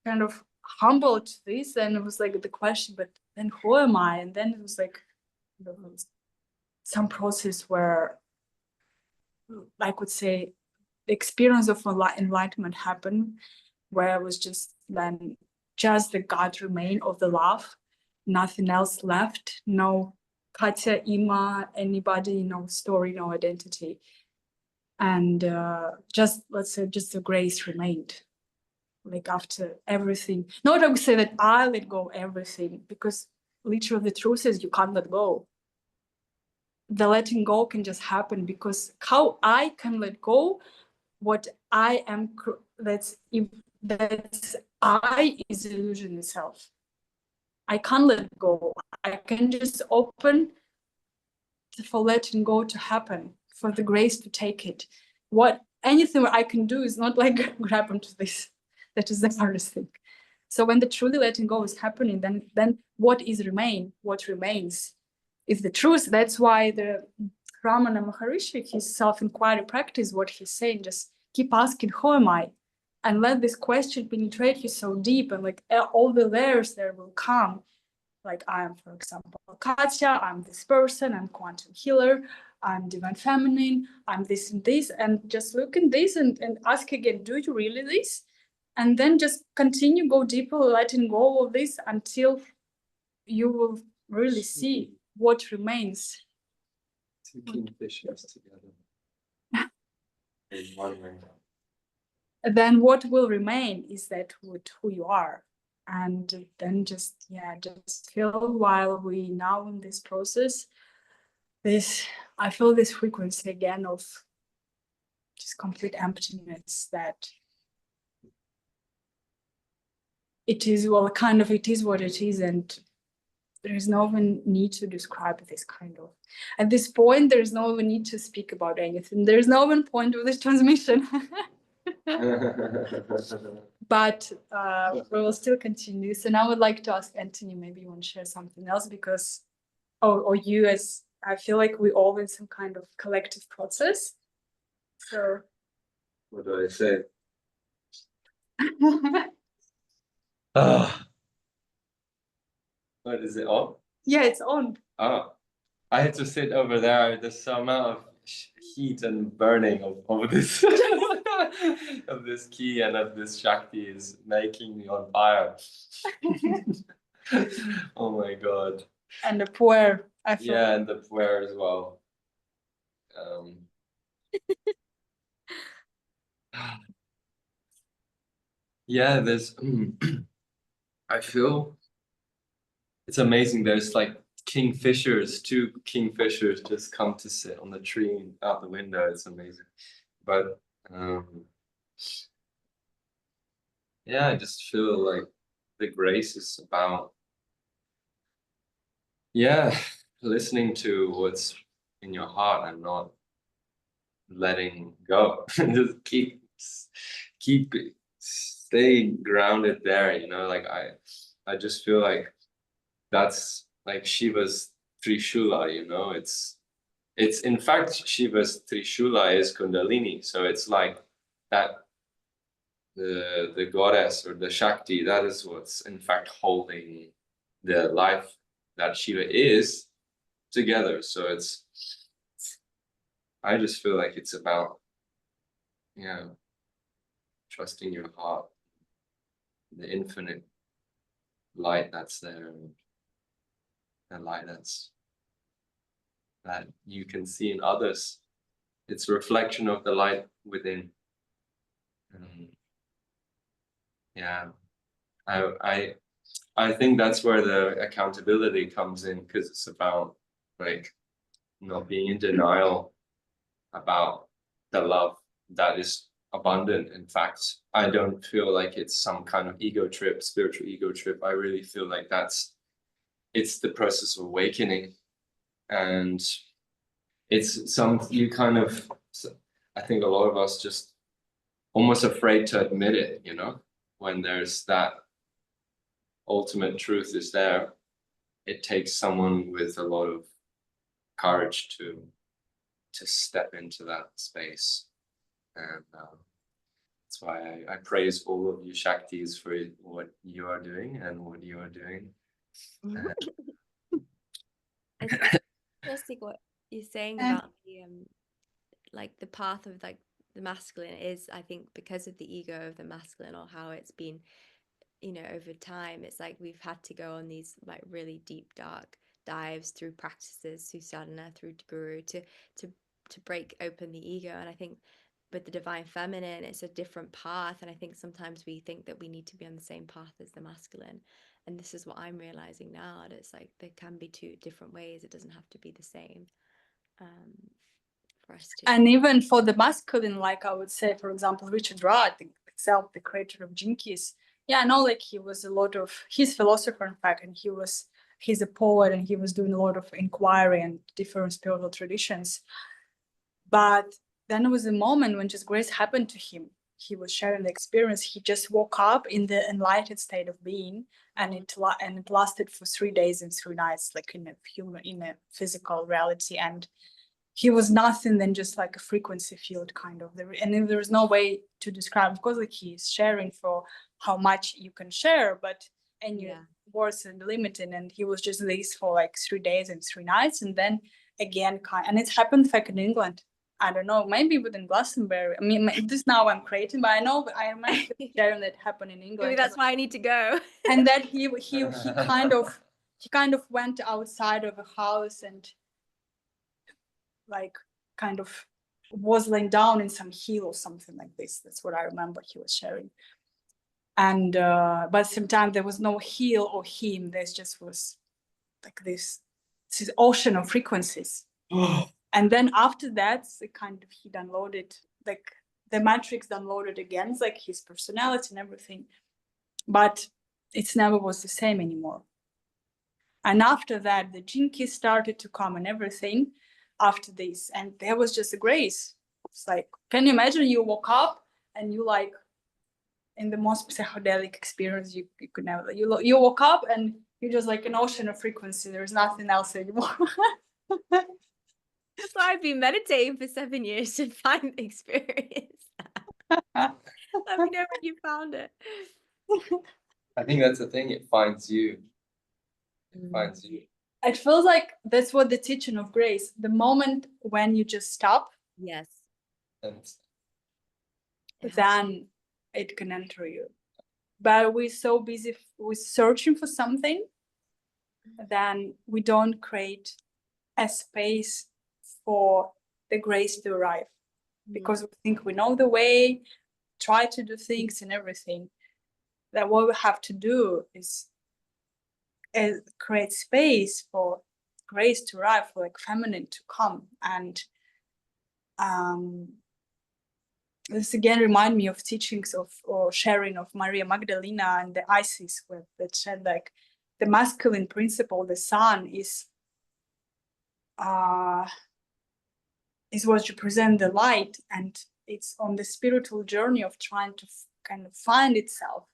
kind of humbled to this, and it was like the question, but then who am I? And then it was like some process where I could say the experience of enlightenment happened, where I was just then just the God remain of the love, nothing else left, no Katya, Ima, anybody, no story, no identity. And just, let's say, just the grace remained. Like after everything, not I would say that I let go everything, because literally the truth is you can't let go. The letting go can just happen, because how I can let go what I am, that's I is illusion itself. I can't let go. I can just open for letting go to happen, for the grace to take it. What anything I can do is not like grab onto this. That is the hardest thing. So when the truly letting go is happening, then what remains is the truth. That's why the Ramana Maharishi, his self-inquiry practice, what he's saying, just keep asking, who am I? And let this question penetrate you so deep, and like all the layers there will come. Like I am, for example, Katya, I'm this person, I'm quantum healer, I'm divine feminine, I'm this and this, and just look in this and ask again, do you really this? And then just continue, go deeper, letting go of this until you will really see what remains. Two kingfishers together. In one ring. Then what will remain is that who you are. And then just feel, while we now in this process, I feel this frequency again of just complete emptiness, that it is, well, kind of, it is what it is, and there is no even need to describe this kind of. At this point, there is no even need to speak about anything. There is no even point of this transmission. But we will still continue. So now I would like to ask Anthony, maybe you want to share something else, because, or you, as I feel like we all in some kind of collective process. So What do I say? What is it on? yeah, it's on. Oh, I had to sit over there. There's some amount of heat and burning of this of this key and of this Shakti is making me on fire. Oh my god. And the puer, I feel. Yeah, and the puer as well. Yeah, there's I feel it's amazing. There's like kingfishers, two kingfishers just come to sit on the tree out the window. It's amazing. But yeah, I just feel like the grace is about, yeah, listening to what's in your heart and not letting go. Just keep staying grounded there, you know, like I just feel like that's like Shiva's Trishula, you know, it's in fact Shiva's Trishula is Kundalini, so it's like that the goddess or the Shakti, that is what's in fact holding the life that Shiva is together. So I just feel like it's about, yeah, trusting your heart, the infinite light that's there, and the light that you can see in others. It's a reflection of the light within. Yeah, I think that's where the accountability comes in, because it's about like not being in denial about the love that is abundant. In fact, I don't feel like it's some kind of ego trip, spiritual ego trip. I really feel like it's the process of awakening, and it's you kind of, I think a lot of us just almost afraid to admit it, you know, when there's that ultimate truth is there. It takes someone with a lot of courage to step into that space, and that's why I praise all of you Shaktis for what you are doing and what you are doing. I think interesting what you're saying about the like the path of like the masculine is, I think, because of the ego of the masculine, or how it's been, you know, over time. It's like we've had to go on these like really deep dark dives through practices, through sadhana, through guru, to break open the ego. And I think with the divine feminine, it's a different path, and I think sometimes we think that we need to be on the same path as the masculine, and this is what I'm realizing now, that it's like there can be two different ways. It doesn't have to be the same for us to. And even for the masculine, like I would say, for example, Richard Rudd itself, the creator of Gene Keys, yeah, I know, like he was he's a philosopher, in fact, and he's a poet, and he was doing a lot of inquiry and different spiritual traditions. But then there was a moment when just grace happened to him. He was sharing the experience. He just woke up in the enlightened state of being, and it lasted for 3 days and 3 nights, like in a physical reality. And he was nothing than just like a frequency field, kind of. And there was no way to describe, of course, like he's sharing for how much you can share, and your words are limited. And he was just this for like 3 days and 3 nights, and then again, and it happened like in England. I don't know, maybe within Glastonbury. I mean, this now I'm creating, but I remember sharing that happened in England. Maybe that's why I need to go. And that he kind of went outside of a house and like kind of was laying down in some hill or something like this. That's what I remember he was sharing. And but sometimes there was no hill or him. There just was like this ocean of frequencies. And then after that, he downloaded, like the matrix downloaded again. It's like his personality and everything, but it never was the same anymore. And after that, the Gene Keys started to come and everything after this, and there was just a grace. It's like, can you imagine you woke up and you like in the most psychedelic experience you could never, you woke up and you're just like an ocean of frequency. There's nothing else anymore. That's why I've been meditating for 7 years to find the experience. Let me know when you found it. I think that's the thing, it finds you. It finds you. It feels like that's what the teaching of grace, the moment when you just stop. Yes. Then it can enter you. But we're so busy with searching for something, then we don't create a space for the grace to arrive, because we think we know the way, try to do things and everything. That what we have to do is create space for grace to arrive, for like feminine to come. And this again remind me of teachings or sharing of Maria Magdalena and the Isis, that said like the masculine principle, the sun, is is what represent the light, and it's on the spiritual journey of trying to kind of find itself.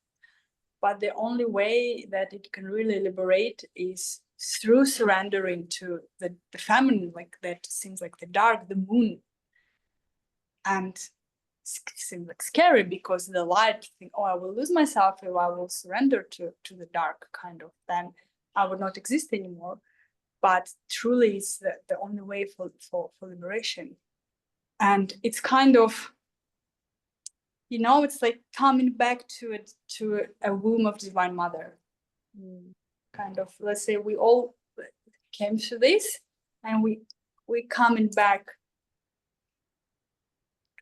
But the only way that it can really liberate is through surrendering to the feminine, like that seems like the dark, the moon. And it seems like scary because the light think, oh, I will lose myself if I will surrender to the dark, kind of, then I would not exist anymore. But truly it's the only way for liberation. And it's kind of, you know, it's like coming back to a womb of Divine Mother. Kind of, let's say we all came through this, and we coming back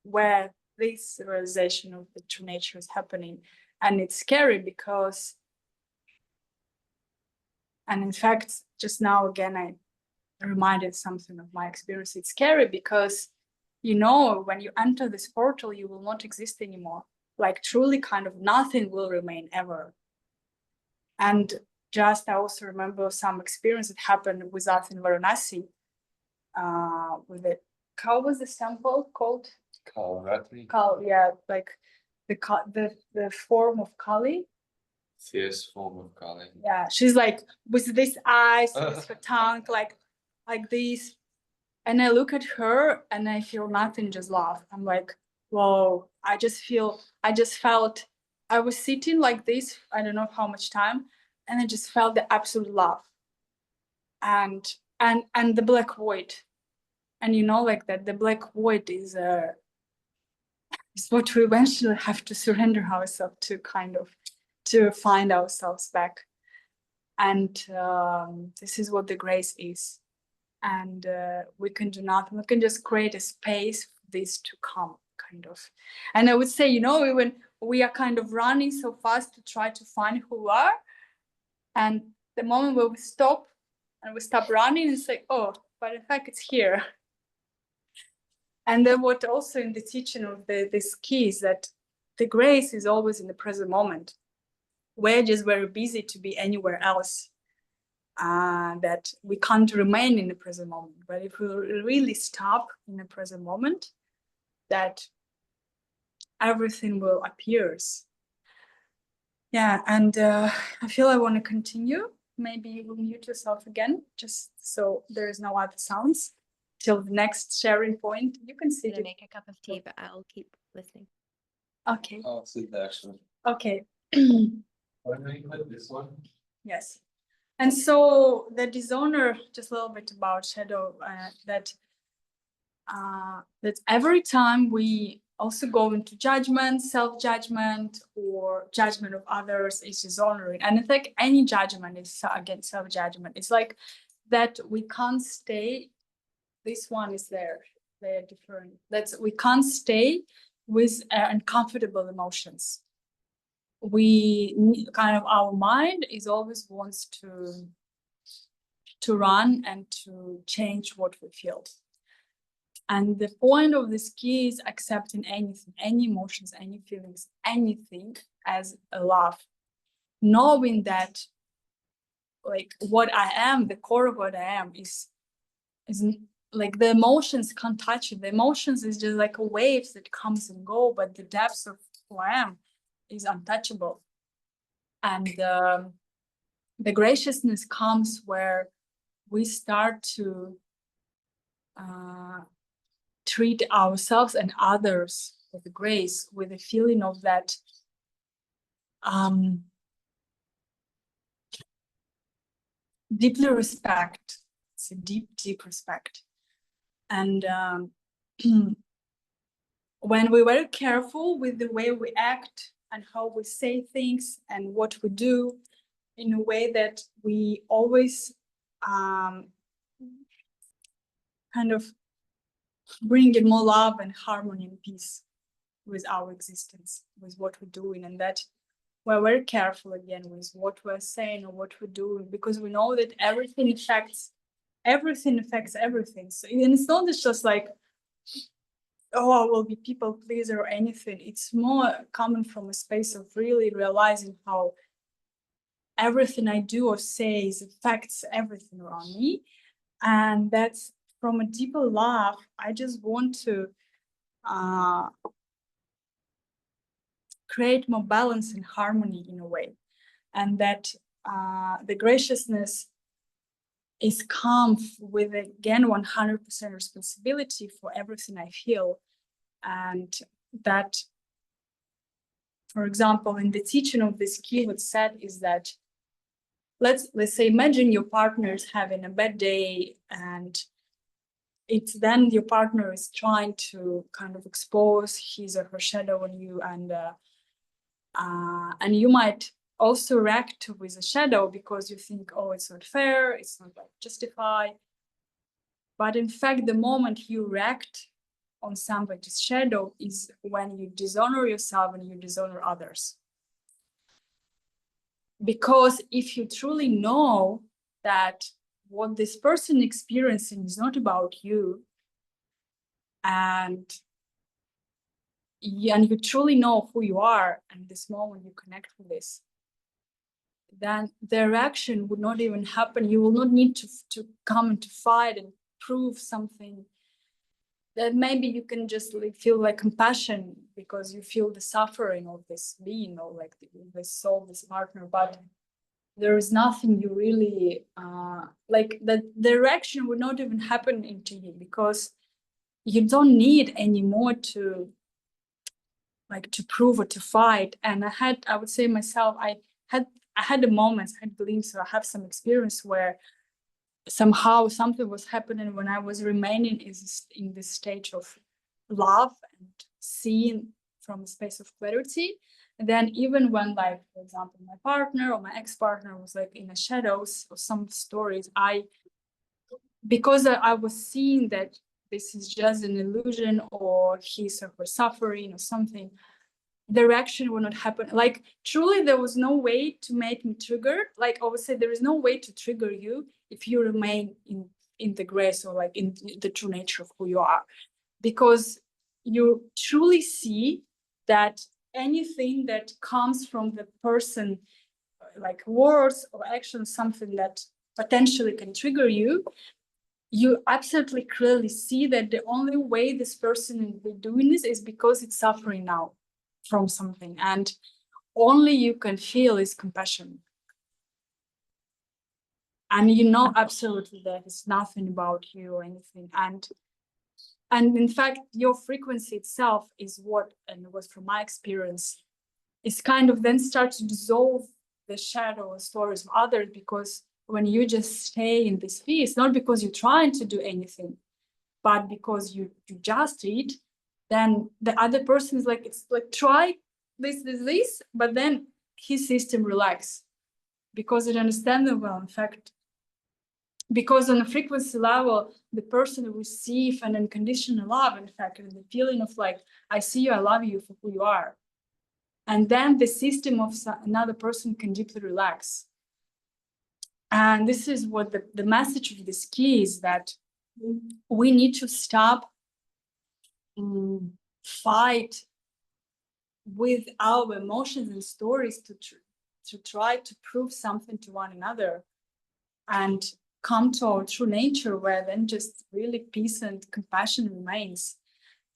where this realization of the true nature is happening. And it's scary because, and in fact, just now again, I reminded something of my experience. It's scary because, you know, when you enter this portal, you will not exist anymore. Like truly kind of nothing will remain ever. And just I also remember some experience that happened with us in Varanasi, with it. How was the temple called? Kal, yeah, like the form of Kali. Fierce form of Kali. Yeah, she's like with this eyes, with her tongue, like this. And I look at her and I feel nothing, just love. I'm like, whoa, I just felt, I was sitting like this, I don't know how much time, and I just felt the absolute love. And the black void. And you know, like that, the black void is what we eventually have to surrender ourselves to, kind of, to find ourselves back. And this is what the grace is. And we can do nothing. We can just create a space for this to come, kind of. And I would say, you know, when we are kind of running so fast to try to find who we are, and the moment where we stop and we stop running and say, oh, but in fact it's here. And then what also in the teaching of this key is that the grace is always in the present moment. We're just very busy to be anywhere else. That we can't remain in the present moment. But if we really stop in the present moment, that everything will appear. Yeah, and I feel I want to continue. Maybe you will mute yourself again, just so there is no other sounds till the next sharing point. You can sit. I'm gonna make a cup of tea, but I'll keep listening. Okay. I'll sit there actually. Okay. Why don't you put this one? Yes. And so the dishonor, just a little bit about shadow, that every time we also go into judgment, self-judgment, or judgment of others is dishonoring. And in fact, any judgment is against self-judgment. It's like that we can't stay. This one is there. They're different. We can't stay with uncomfortable emotions. We kind of, our mind is always wants to run and to change what we feel. And the point of this key is accepting anything, any emotions, any feelings, anything as a love, knowing that like what I am, the core of what I am is like the emotions can't touch it. The emotions is just like a waves that comes and go, but the depths of who I am is untouchable. And the graciousness comes where we start to treat ourselves and others with grace, with a feeling of that deeply respect. It's a deep, deep respect. And when we're very careful with the way we act and how we say things and what we do, in a way that we always kind of bring in more love and harmony and peace with our existence, with what we're doing, and that we're very careful again with what we're saying or what we're doing, because we know that everything affects everything. So, and it's not just like, oh, I will be people pleaser or anything. It's more coming from a space of really realizing how everything I do or say affects everything around me. And that's from a deeper love, I just want to create more balance and harmony in a way, and that the graciousness is come with, again, 100% responsibility for everything I feel. And that, for example, in the teaching of this key, what's said is that let's say imagine your partner is having a bad day, and it's then your partner is trying to kind of expose his or her shadow on you, and you might also react with a shadow because you think, oh, it's not fair, it's not like justified. But in fact, the moment you react on somebody's shadow is when you dishonor yourself and you dishonor others. Because if you truly know that what this person experiencing is not about you, and you truly know who you are, and this moment you connect with this, then the reaction would not even happen. You will not need to come to fight and prove something. That maybe you can just feel like compassion because you feel the suffering of this being, or like this soul, this partner, but there is nothing you really like, that the reaction would not even happen into you, because you don't need anymore to prove or to fight. And I would say myself, I had the moments, I believe so, I have some experience where somehow something was happening when I was remaining in this stage of love and seeing from a space of clarity. And then even when, like, for example, my partner or my ex-partner was like in the shadows of some stories, because I was seeing that this is just an illusion, or he's or her suffering or something, the reaction would not happen. Like, truly, there was no way to make me trigger. Like, I would say there is no way to trigger you if you remain in the grace, or like in the true nature of who you are, because you truly see that anything that comes from the person, like words or actions, something that potentially can trigger you, you absolutely clearly see that the only way this person is doing this is because it's suffering now from something, and only you can feel is compassion. And you know absolutely that it's nothing about you or anything. And in fact, your frequency itself is what, and it was from my experience, is kind of then start to dissolve the shadow stories of others, because when you just stay in this peace, not because you're trying to do anything, but because you just read, then the other person is like, it's like, try this, but then his system relax, because it understands well, in fact, because on a frequency level, the person receive an unconditional love, in fact, and the feeling of like, I see you, I love you for who you are. And then the system of another person can deeply relax. And this is what the message of this key is, that we need to stop fight with our emotions and stories to try to prove something to one another, and come to our true nature, where then just really peace and compassion remains.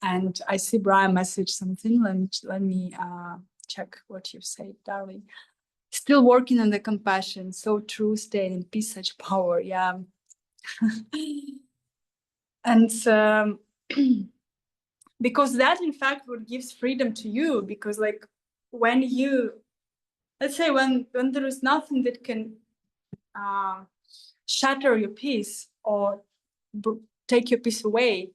And I see Brian message something. Let me check what you say, darling. Still working on the compassion, so true, state and peace, such power. Yeah. And because that in fact what gives freedom to you, because like when you, let's say when there is nothing that can shatter your peace or take your peace away,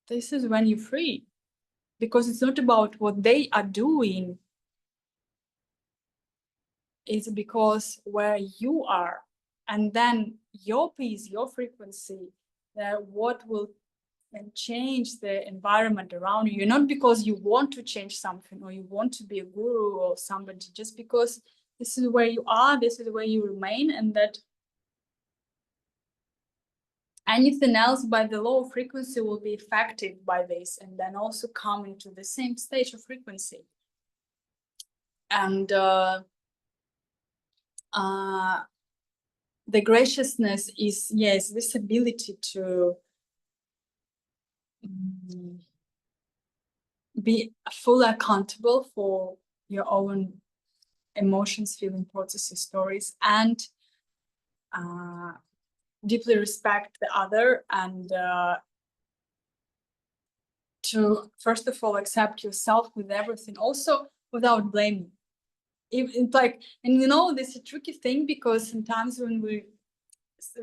this is when you're free, because it's not about what they are doing, it's because where you are, and then your peace, your frequency, what will change the environment around you, not because you want to change something or you want to be a guru or somebody, just because this is where you are, this is where you remain, and that anything else by the low frequency will be affected by this, and then also come into the same stage of frequency. And the graciousness is, yes, this ability to be fully accountable for your own emotions, feeling processes, stories, and deeply respect the other, and to first of all accept yourself with everything, also without blaming. It's like, and you know, this is a tricky thing, because sometimes when we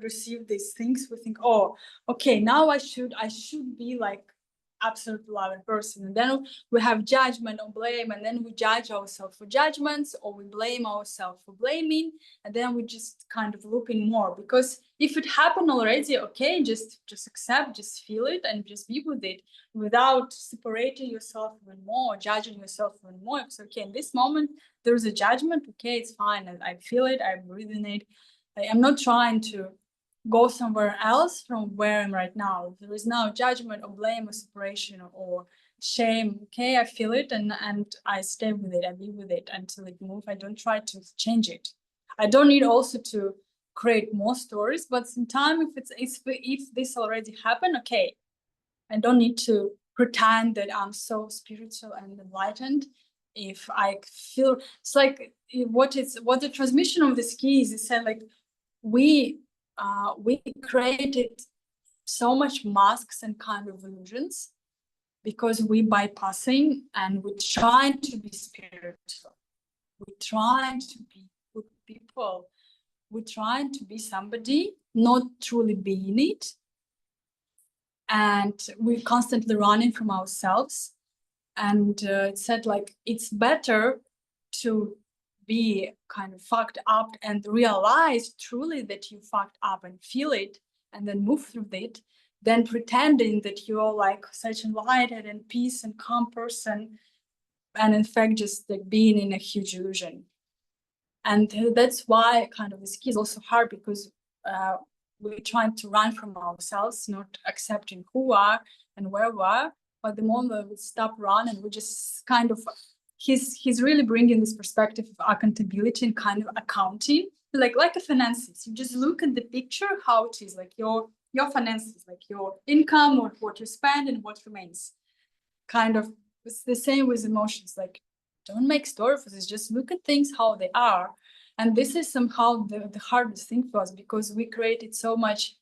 receive these things, we think, oh, okay, now I should be like absolute loving person, and then we have judgment or blame, and then we judge ourselves for judgments, or we blame ourselves for blaming, and then we just kind of looking more, because if it happened already, okay, just accept, just feel it, and just be with it without separating yourself even more, judging yourself even more. It's okay, in this moment there's a judgment, okay, it's fine, I feel it, I breathe in it. I'm not trying to go somewhere else from where I'm right now. There is no judgment or blame or separation or shame. Okay, I feel it, and I stay with it. I be with it until it moves. I don't try to change it. I don't need also to create more stories, but sometimes if this already happened, okay, I don't need to pretend that I'm so spiritual and enlightened. If I feel, it's like what the transmission of this key is said, like we created so much masks and kind of illusions because we bypassing, and we're trying to be spiritual. We're trying to be good people. We're trying to be somebody, not truly being it. And we're constantly running from ourselves. And it said, like, it's better to be kind of fucked up and realize truly that you fucked up and feel it and then move through it, than pretending that you're like such enlightened and peace and calm person, and in fact just like being in a huge illusion. And that's why kind of this key is also hard, because we're trying to run from ourselves, not accepting who we are and where we are. But the moment we stop running, we just kind of, he's really bringing this perspective of accountability and kind of accounting, like a finances. You just look at the picture, how it is, like your finances, like your income, or what you spend and what remains. Kind of, it's the same with emotions. Like, don't make story for this, just look at things how they are. And this is somehow the hardest thing for us, because we created so much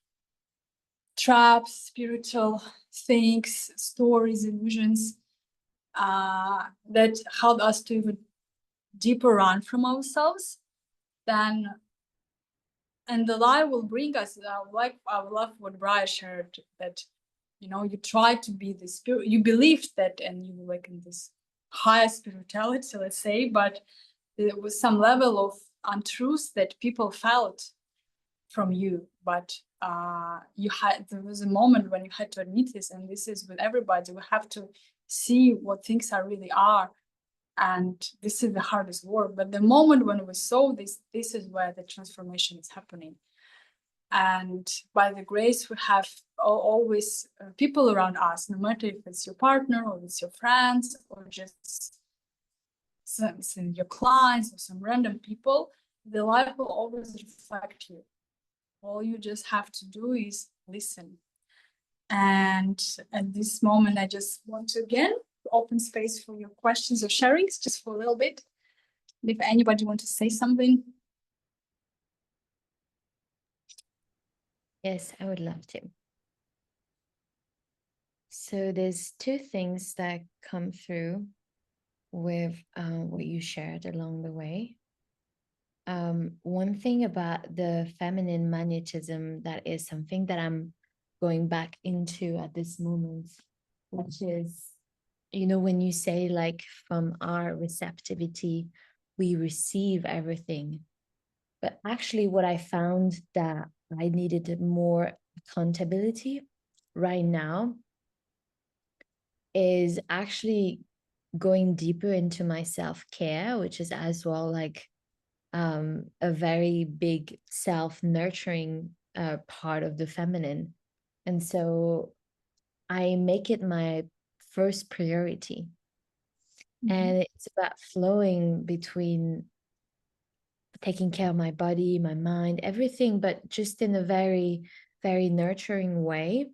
traps, spiritual things, stories, illusions, that help us to even deeper run from ourselves. Then, and the lie will bring us, like I love what Brian shared, that you know, you try to be the spirit, you believe that, and you like in this higher spirituality, let's say, but there was some level of untruth that people felt from you. But there was a moment when you had to admit this, and this is with everybody. We have to see what things are really are, and this is the hardest work. But the moment when we saw this is where the transformation is happening. And by the grace, we have always people around us, no matter if it's your partner or it's your friends or just some your clients or some random people, the life will always reflect you. All you just have to do is listen. And at this moment, I just want to again open space for your questions or sharings, just for a little bit. If anybody wants to say something. Yes, I would love to. So there's two things that come through with what you shared along the way. One thing about the feminine magnetism that is something that I'm going back into at this moment, which is, you know, when you say like from our receptivity, we receive everything. But actually what I found that I needed more accountability right now is actually going deeper into my self-care, which is as well like a very big self-nurturing part of the feminine. And so I make it my first priority. And it's about flowing between taking care of my body, my mind, everything, but just in a very, very nurturing way.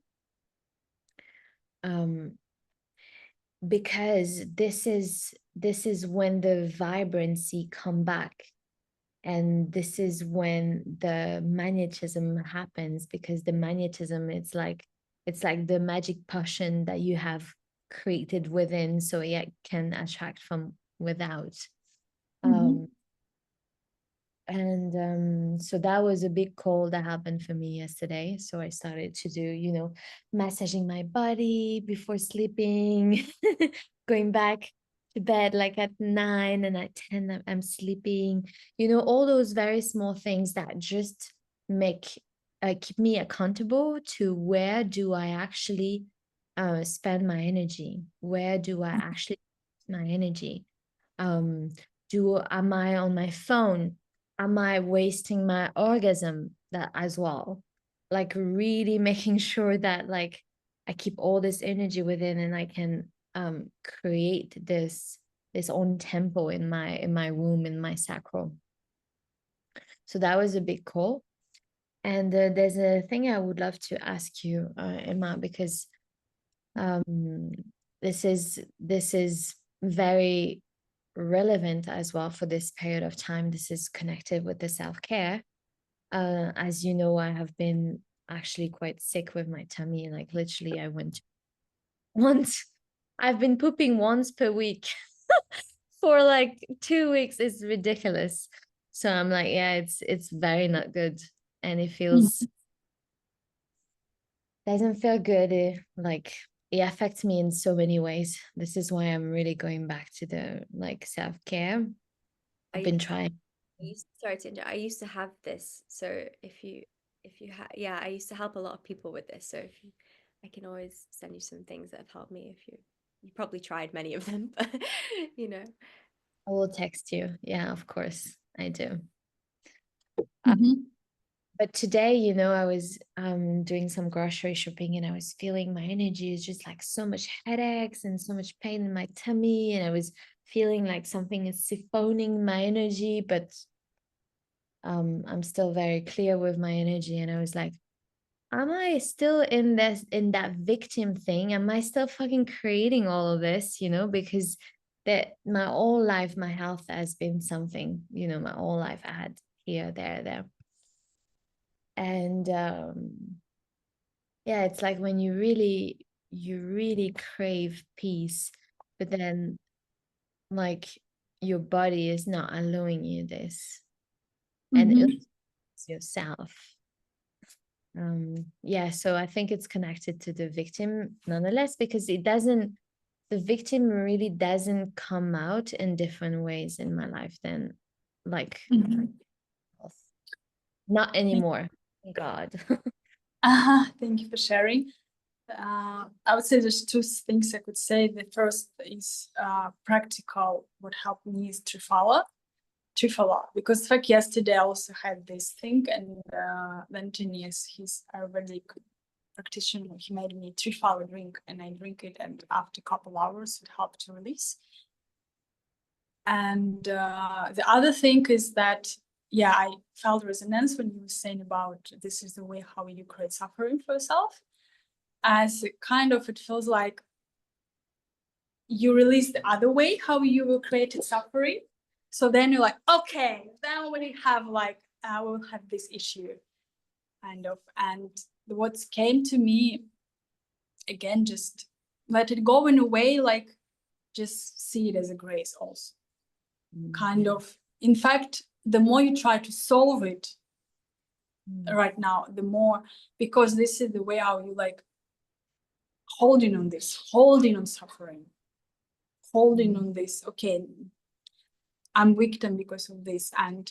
Because this is when the vibrancy come back, and this is when the magnetism happens, because the magnetism, it's like the magic potion that you have created within, so it can attract from without. And so that was a big call that happened for me yesterday. So I started to do, massaging my body before sleeping, going back to bed like at 9, and at 10 I'm sleeping, all those very small things that just keep me accountable to where do I actually spend my energy? Where do I actually spend my energy? Am I on my phone? Am I wasting my orgasm that as well? Like really making sure that like I keep all this energy within, and I can create this own tempo in my womb, in my sacral. So that was a big call. And there's a thing I would love to ask you, Emma, because this is very relevant as well for this period of time. This is connected with the self-care. As you know, I have been actually quite sick with my tummy. Like literally I went once, I've been pooping once per week for like 2 weeks. It's ridiculous. So I'm like, yeah, it's very not good. And it feels, doesn't feel good. It affects me in so many ways. This is why I'm really going back to the like self-care. I've been trying. Sorry to interrupt. I used to have this. So if you yeah, I used to help a lot of people with this. So I can always send you some things that have helped me. If you probably tried many of them, but I will text you. Yeah, of course I do. But today, I was doing some grocery shopping, and I was feeling my energy is just like so much headaches and so much pain in my tummy, and I was feeling like something is siphoning my energy, but I'm still very clear with my energy. And I was like, am I still in that victim thing? Am I still fucking creating all of this? Because that my whole life, my health has been something, my whole life I had here, there. And yeah, it's like when you really crave peace, but then like your body is not allowing you this, and it's yourself. Yeah, so I think it's connected to the victim nonetheless, because the victim really doesn't come out in different ways in my life than like not anymore. Thank God. Thank you for sharing. I would say there's two things I could say. The first is practical. What helped me is Trifala, because like yesterday I also had this thing, and then Genius, he's a Ayurvedic practitioner, he made me Trifala drink, and I drink it, and after a couple hours it helped to release. And the other thing is that, yeah, I felt resonance when you were saying about this is the way how you create suffering for yourself. As kind of, it feels like you release the other way how you created suffering. So then you're like, okay, then we have like, we'll have this issue, kind of. And what came to me, again, just let it go in a way, like just see it as a grace also. Kind of, in fact, the more you try to solve it right now, the more, because this is the way how you like holding on this, holding on suffering, holding on this, okay, I'm victim because of this. And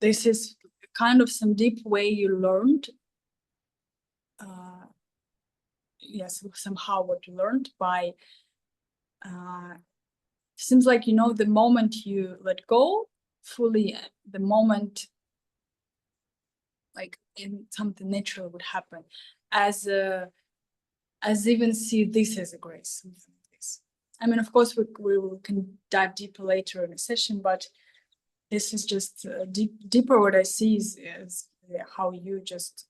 this is kind of some deep way you learned. Yes, somehow what you learned by, seems like, the moment you let go fully, the moment like in something natural would happen, as even see this as a grace, something like this. I mean, of course, we can dive deeper later in a session, but this is just deeper. What I see is how you just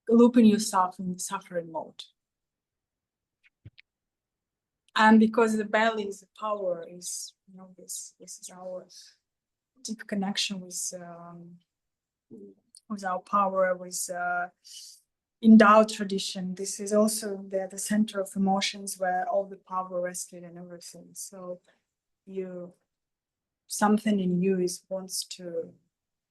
looping yourself in the suffering mode. And because the belly is the power, is, you know, this is our deep connection with our power, with in Tao tradition. This is also the center of emotions where all the power rested and everything. So something in you wants to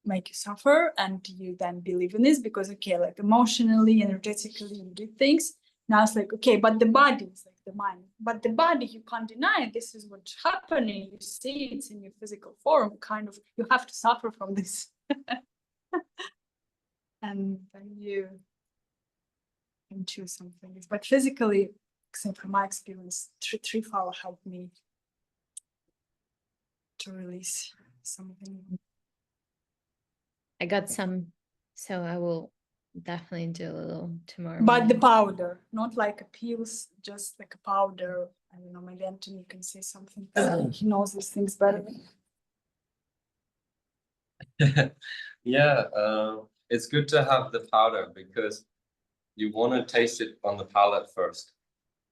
make you suffer, and you then believe in this because, okay, like emotionally, energetically, you do things. Now it's like, okay, but the body is like the mind. But the body, you can't deny it. This is what's happening. You see it's in your physical form, kind of, you have to suffer from this. And then you can choose something. But physically, except from my experience, Trifala helped me to release something. I got some, so I will definitely do a little tomorrow. But the morning. powder, not like a pills, just like a powder. I don't know, maybe Anthony can say something. He knows these things better. Yeah, it's good to have the powder because you want to taste it on the palate first.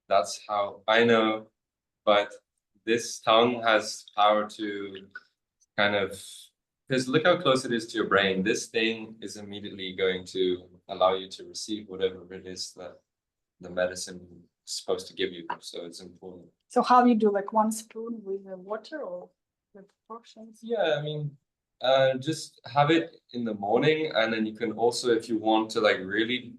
That's how I know, but this tongue has power to kind of, because look how close it is to your brain. This thing is immediately going to allow you to receive whatever it is that the medicine is supposed to give you. So it's important. So how you do, like 1 spoon with the water or the proportions? Yeah, I mean, just have it in the morning, and then you can also, if you want to like really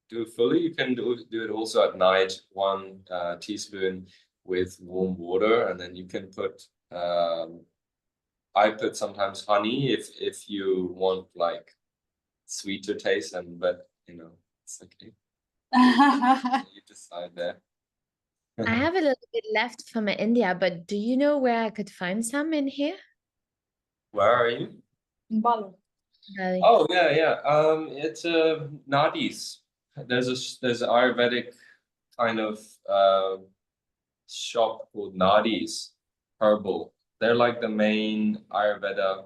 do it fully, you can do it also at night. 1 teaspoon with warm water, and then you can put. I put sometimes honey if you want like sweeter taste, but you know it's okay. You decide there. I have a little bit left from India, but do you know where I could find some in here? Where are you? In Bali. Bali. Oh yeah. It's nadis. There's an Ayurvedic kind of shop called Nadis Herbal. They're like the main Ayurveda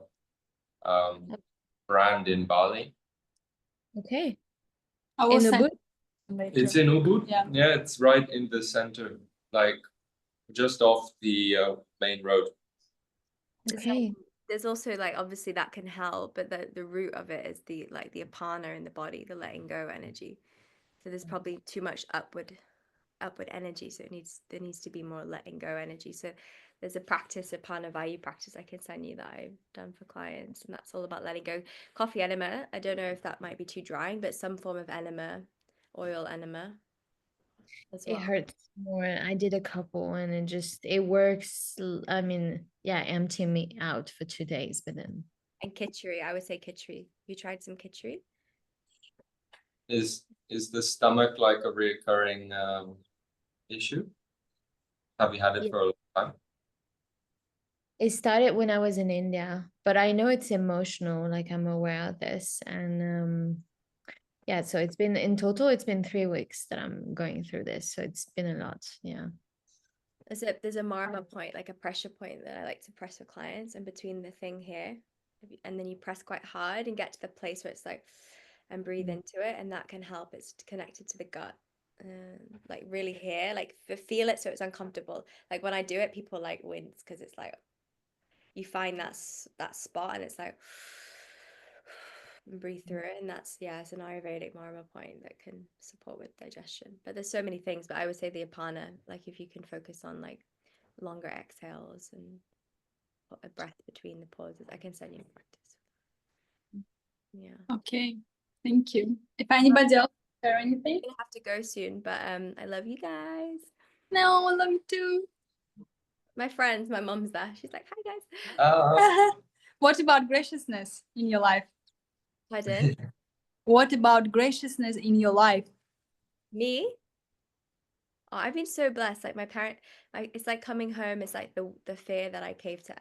brand in Bali. Okay. I will In send Ubud? later. It's in Ubud. Yeah. It's right in the center, like just off the main road. Okay. There's also like obviously that can help, but the root of it is the apana in the body, the letting go energy. So there's probably too much upward energy. So there needs to be more letting go energy. So there's a practice, apana vayu practice I can send you that I've done for clients, and that's all about letting go. Coffee enema, I don't know if that might be too drying, but some form of enema, oil enema as well. It hurts more. I did a couple and it works. I mean, yeah, emptying me out for 2 days, but then. And kitchery, I would say kitchery. You tried some kitchery? Is the stomach like a recurring issue? Have you had it Yeah. for a long time? It started when I was in India, but I know it's emotional, like I'm aware of this. And yeah, so it's been in total, it's been 3 weeks that I'm going through this. So it's been a lot. Yeah. There's a marma point, like a pressure point that I like to press with clients, and between the thing here, and then you press quite hard and get to the place where it's like, and breathe into it, and that can help. It's connected to the gut, like really here, like feel it so it's uncomfortable. Like when I do it, people like wince because it's like you find that spot and it's like and breathe through it, and that's it's an Ayurvedic marma point that can support with digestion. But there's so many things, but I would say the apana, like if you can focus on like longer exhales and put a breath between the pauses. I can send you a practice. Yeah. Okay, thank you. If anybody else share anything? I'm gonna have to go soon, but I love you guys. No, I love you too. My friends, my mom's there. She's like, hi guys. What about graciousness in your life? Pardon? What about graciousness in your life? Me? Oh, I've been so blessed. Like my parent, it's like coming home. It's like the fear that I cave to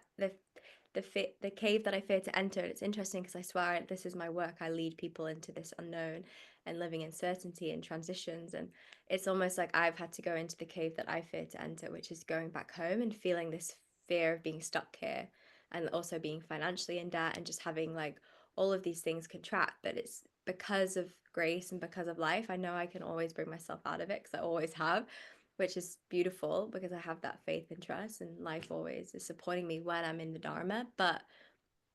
the cave that I fear to enter. And it's interesting because I swear this is my work. I lead people into this unknown, and living in certainty and transitions. And it's almost like I've had to go into the cave that I fear to enter, which is going back home and feeling this fear of being stuck here, and also being financially in debt and just having like all of these things contract. But it's because of grace and because of life, I know I can always bring myself out of it, because I always have, which is beautiful because I have that faith and trust, and life always is supporting me when I'm in the Dharma. But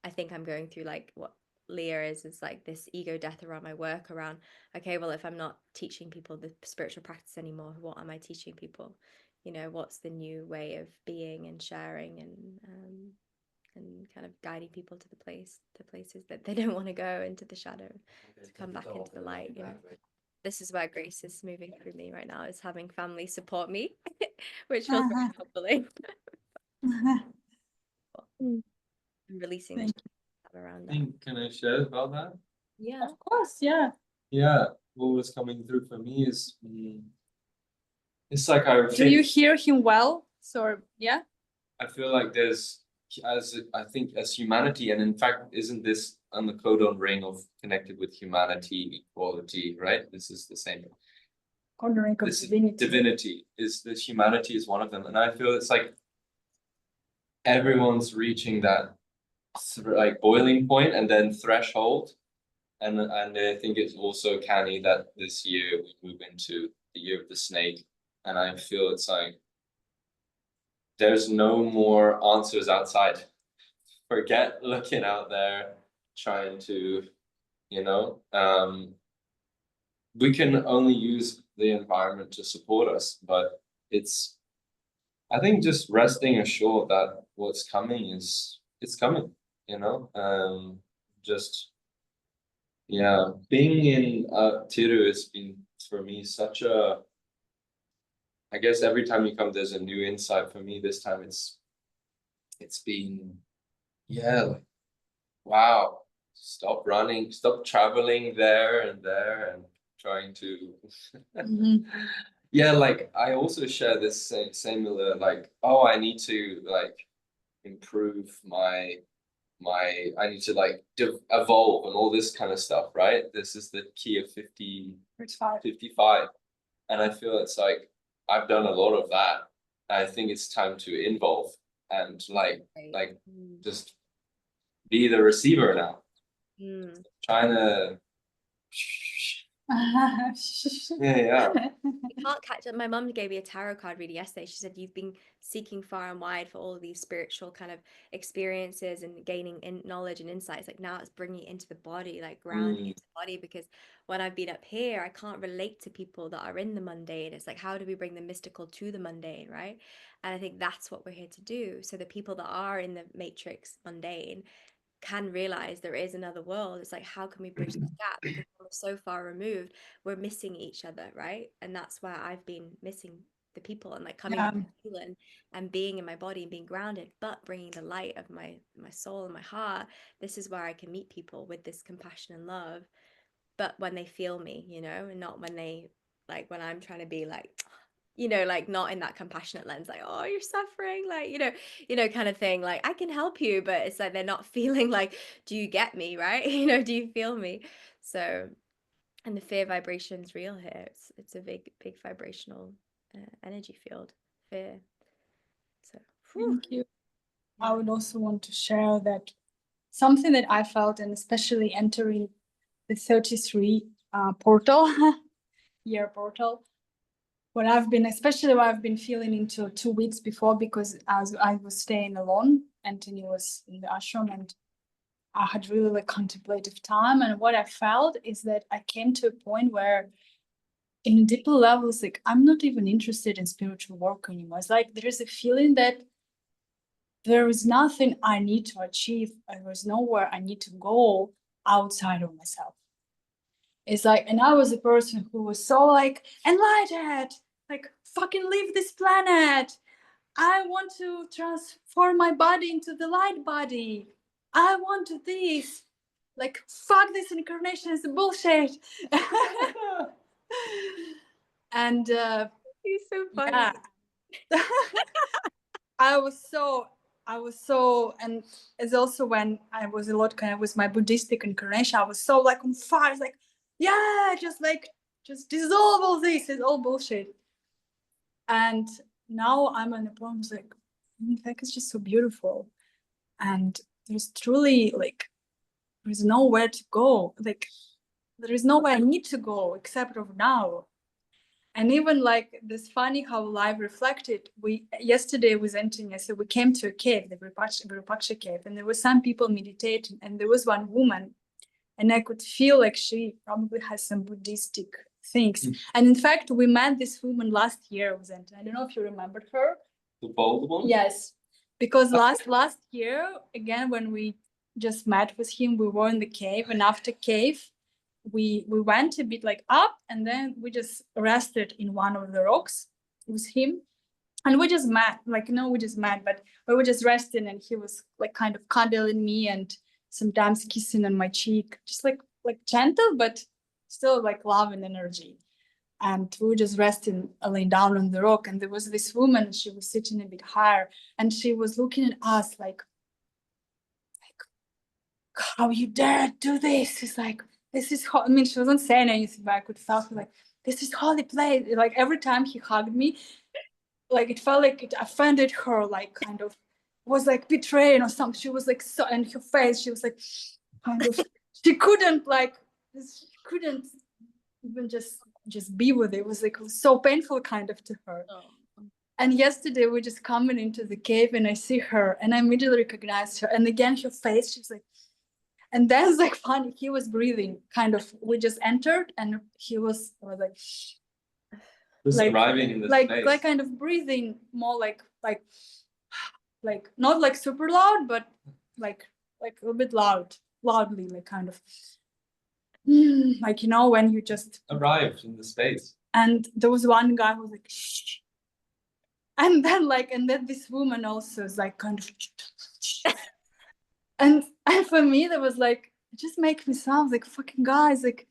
I think I'm going through like what Leah is like this ego death around my work, around, okay, well, if I'm not teaching people the spiritual practice anymore, what am I teaching people? You know, what's the new way of being and sharing and kind of guiding people to places that they don't want to go, into the shadow, to come back into the light. You know, this is where grace is moving through me right now, is having family support me, which feels very humbling. Mm. And releasing Thank around that. Can I share about that? Yeah. Of course, yeah. Yeah, what was coming through for me is it's like I Do you hear him well? So yeah. I feel like there's, as I think as humanity, and in fact, isn't this on the codon ring of connected with humanity, equality, right? This is the same. Cornering of This divinity. divinity is this, humanity is one of them, and I feel it's like everyone's reaching that like boiling point and then threshold, and I think it's also canny that this year we move into the year of the snake, and I feel it's like there's no more answers outside. Forget looking out there, trying to, you know, we can only use the environment to support us, but it's, I think, just resting assured that what's coming is, it's coming, you know, just, yeah, being in Tiru has been for me such a, I guess every time you come, there's a new insight for me. This time it's been, yeah, like, wow, stop running, stop traveling there and trying to yeah, like I also share this similar, like, oh, I need to like improve my I need to like evolve and all this kind of stuff, right? This is the key of 55, and I feel it's like I've done a lot of that. I think it's time to involve and like just be the receiver now. Trying to yeah. You can't catch up. My mum gave me a tarot card reading yesterday. She said you've been seeking far and wide for all of these spiritual kind of experiences and gaining knowledge and insights. Like now it's bringing it into the body, like grounding into the body. Because when I've been up here, I can't relate to people that are in the mundane. It's like, how do we bring the mystical to the mundane, right? And I think that's what we're here to do. So the people that are in the matrix mundane can realize there is another world. It's like, how can we bridge this gap? Because we're so far removed, we're missing each other, right? And that's where I've been missing the people, and like coming to New Zealand and being in my body and being grounded, but bringing the light of my soul and my heart. This is where I can meet people with this compassion and love, but when they feel me, you know, and not when they, like, when I'm trying to be like, you know, like not in that compassionate lens, like, oh, you're suffering, like, you know, kind of thing, like I can help you, but it's like they're not feeling like, do you get me, right? You know, do you feel me? So, and the fear vibration's real here. It's a big vibrational energy field, fear. So Thank you. I would also want to share that something that I felt, and especially entering the 33 portal, year portal, what I've been, especially what I've been feeling into 2 weeks before, because as I was staying alone, Anthony was in the ashram, and I had really like contemplative time. And what I felt is that I came to a point where in deeper levels, like I'm not even interested in spiritual work anymore. It's like there is a feeling that there is nothing I need to achieve, and there's nowhere I need to go outside of myself. It's like, and I was a person who was so like enlightened, like fucking leave this planet. I want to transform my body into the light body. I want to this. Like, fuck this incarnation is bullshit. And he's so funny. Yeah. I was so, and it's also when I was a lot kind of with my Buddhistic incarnation, I was so like on fire. It's like, yeah, just dissolve all this. It's all bullshit. And now I'm in a point who's like, in fact, it's just so beautiful. And there's truly like, there's nowhere to go. Like, there is nowhere I need to go except of now. And even like this funny how life reflected. We yesterday with Anthony, so we came to a cave, the Virupaksha cave, and there were some people meditating, and there was one woman, and I could feel like she probably has some Buddhistic things. And in fact, we met this woman last year with Anthony. I don't know if you remembered her. The bold one? Yes, because last year, again, when we just met with him, we were in the cave, and after cave, we went a bit like up, and then we just rested in one of the rocks with him, and we just met, like, no, we just met, but we were just resting, and he was like kind of cuddling me and sometimes kissing on my cheek, just like gentle, but still like love and energy. And we were just resting, laying down on the rock, and there was this woman, she was sitting a bit higher, and she was looking at us like how you dare do this? It's like, this is, I mean, she wasn't saying anything, but I could feel like, this is holy place. Like every time he hugged me, like it felt like it offended her, like kind of was like betraying or something. She was like, so, in her face, she was like, kind of, she couldn't even just be with it. It was like, it was so painful kind of to her. Oh. And yesterday we just coming into the cave, and I see her, and I immediately recognized her. And again, her face, she's like, and then it's like funny, he was breathing kind of, we just entered, and he was like, Just like arriving in this like place. kind of breathing more like not like super loud, but like a little bit loudly, like kind of like, you know, when you just Arrived in the space. And there was one guy who was like, shh. And then this woman also is like kind of and for me that was like, it just makes me sound like, fucking guys, like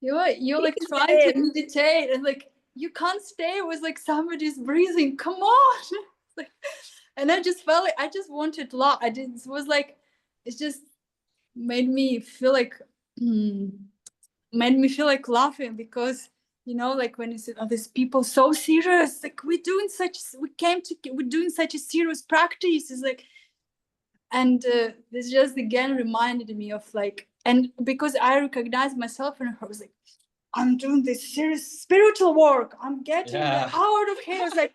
you're like trying to meditate, and like you can't stay with like somebody's breathing, come on. Like, and I just felt like I just wanted love. It was like, it just made me feel like laughing, because, you know, like when you said, oh, these people so serious, like we're doing such a serious practice. It's like, and this just again reminded me of like, and because I recognized myself in her, I was like, I'm doing this serious spiritual work. I'm getting out of here. It's like,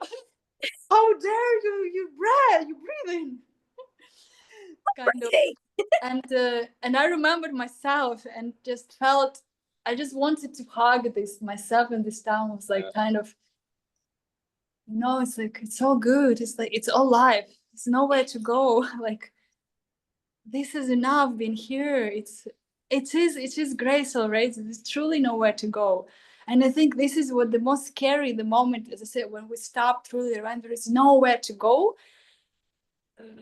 how dare you breathing. Kind of. And I remembered myself and just felt, I just wanted to hug this myself in this town. Was like kind of, you know, it's like, it's all good. It's like, it's all life. There's nowhere to go. Like, this is enough being here. It is grace already. There's truly nowhere to go. And I think this is what the most scary, the moment, as I said, when we stop truly, when there is nowhere to go.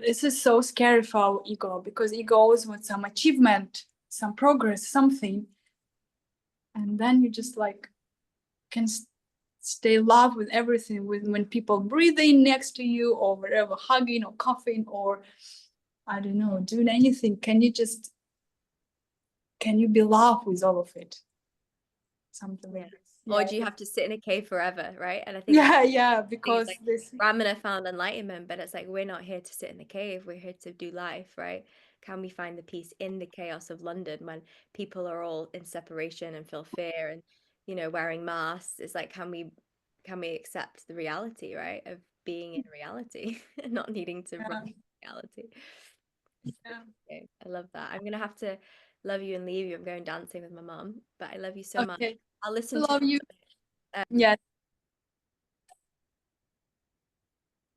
This is so scary for our ego, because ego always wants some achievement, some progress, something. And then you just like can stay in love with everything, with when people breathing next to you, or whatever, hugging or coughing, or I don't know, doing anything. Can you be love with all of it? Something like this. Or do you have to sit in a cave forever, right? And I think because like, this Ramana found enlightenment, but it's like, we're not here to sit in the cave, we're here to do life, right? Can we find the peace in the chaos of London when people are all in separation and feel fear and, you know, wearing masks? It's like, can we accept the reality, right, of being in reality and not needing to run reality? Okay, I love that. I'm gonna have to love you and leave you. I'm going dancing with my mom, but I love you so much. I'll listen to you. yeah.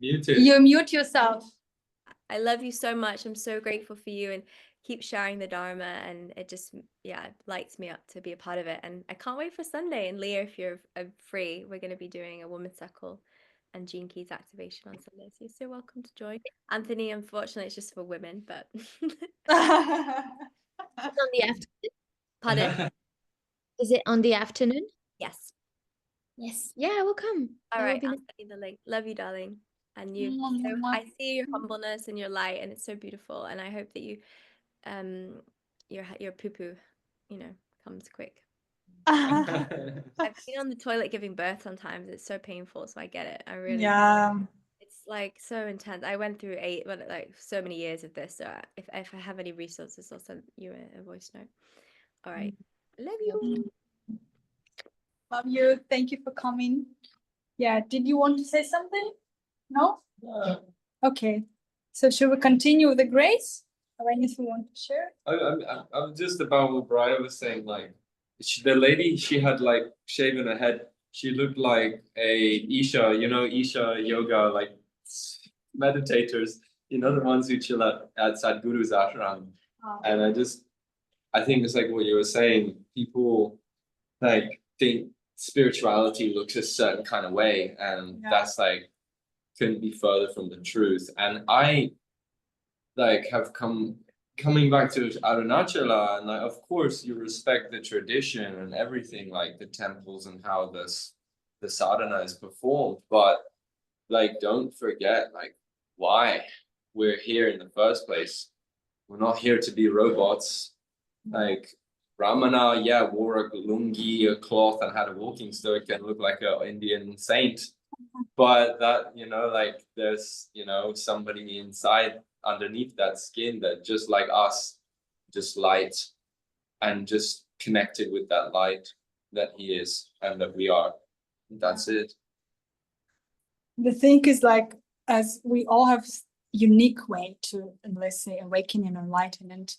Muted. You mute yourself. I love you so much. I'm so grateful for you, and keep sharing the Dharma, and it just lights me up to be a part of it. And I can't wait for Sunday. And Leah, if you're free, we're going to be doing a woman's circle and Gene Keys activation on Sunday, so you're so welcome to join. Anthony, unfortunately, it's just for women, but On the afternoon? pardon? Is it on the afternoon? Yes. Yes. Yeah, I will come. All That will right, be I'll nice. send you the link. Love you, darling. And you, I see your humbleness and your light, and it's so beautiful. And I hope that you, your poo poo, you know, comes quick. I've been on the toilet giving birth sometimes. It's so painful, so I get it. I really Yeah. it's like so intense. I went through like so many years of this. So if I have any resources, I'll send you a voice note. All right. Love you. Love you. Thank you for coming. Yeah. Did you want to say something? No? Okay. So should we continue with the grace? Or anything you want to share? I'm just about what Brian was saying. Like, the lady, she had like shaven her head. She looked like a Isha, Isha yoga, like meditators, the ones who chill at Sadhguru's ashram. And I think it's like what you were saying. People like think spirituality looks a certain kind of way, and that's like couldn't be further from the truth. And I like have coming back to Arunachala, and like, of course you respect the tradition and everything, like the temples and how the sadhana is performed, but like don't forget like why we're here in the first place. We're not here to be robots. Like Ramana, wore a lungi, a cloth, and had a walking stick and looked like an Indian saint. But that, like there's, somebody inside underneath that skin that just like us, just light and just connected with that light that he is and that we are. That's it. The thing is like, as we all have unique way to, let's say, awaken and enlighten, and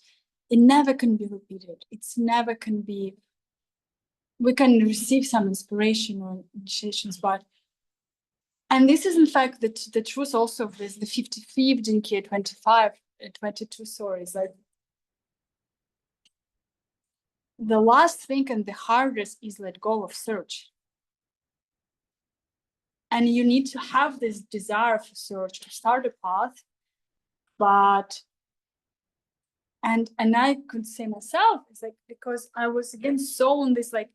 it never can be repeated. It's never can be, we can receive some inspiration or initiations, but and this is in fact the truth also of this, the 55 Jinki 25, 22 stories. Like the last thing and the hardest is let go of search. And you need to have this desire for search to start a path, but and I could say myself, it's like because I was again so on this like,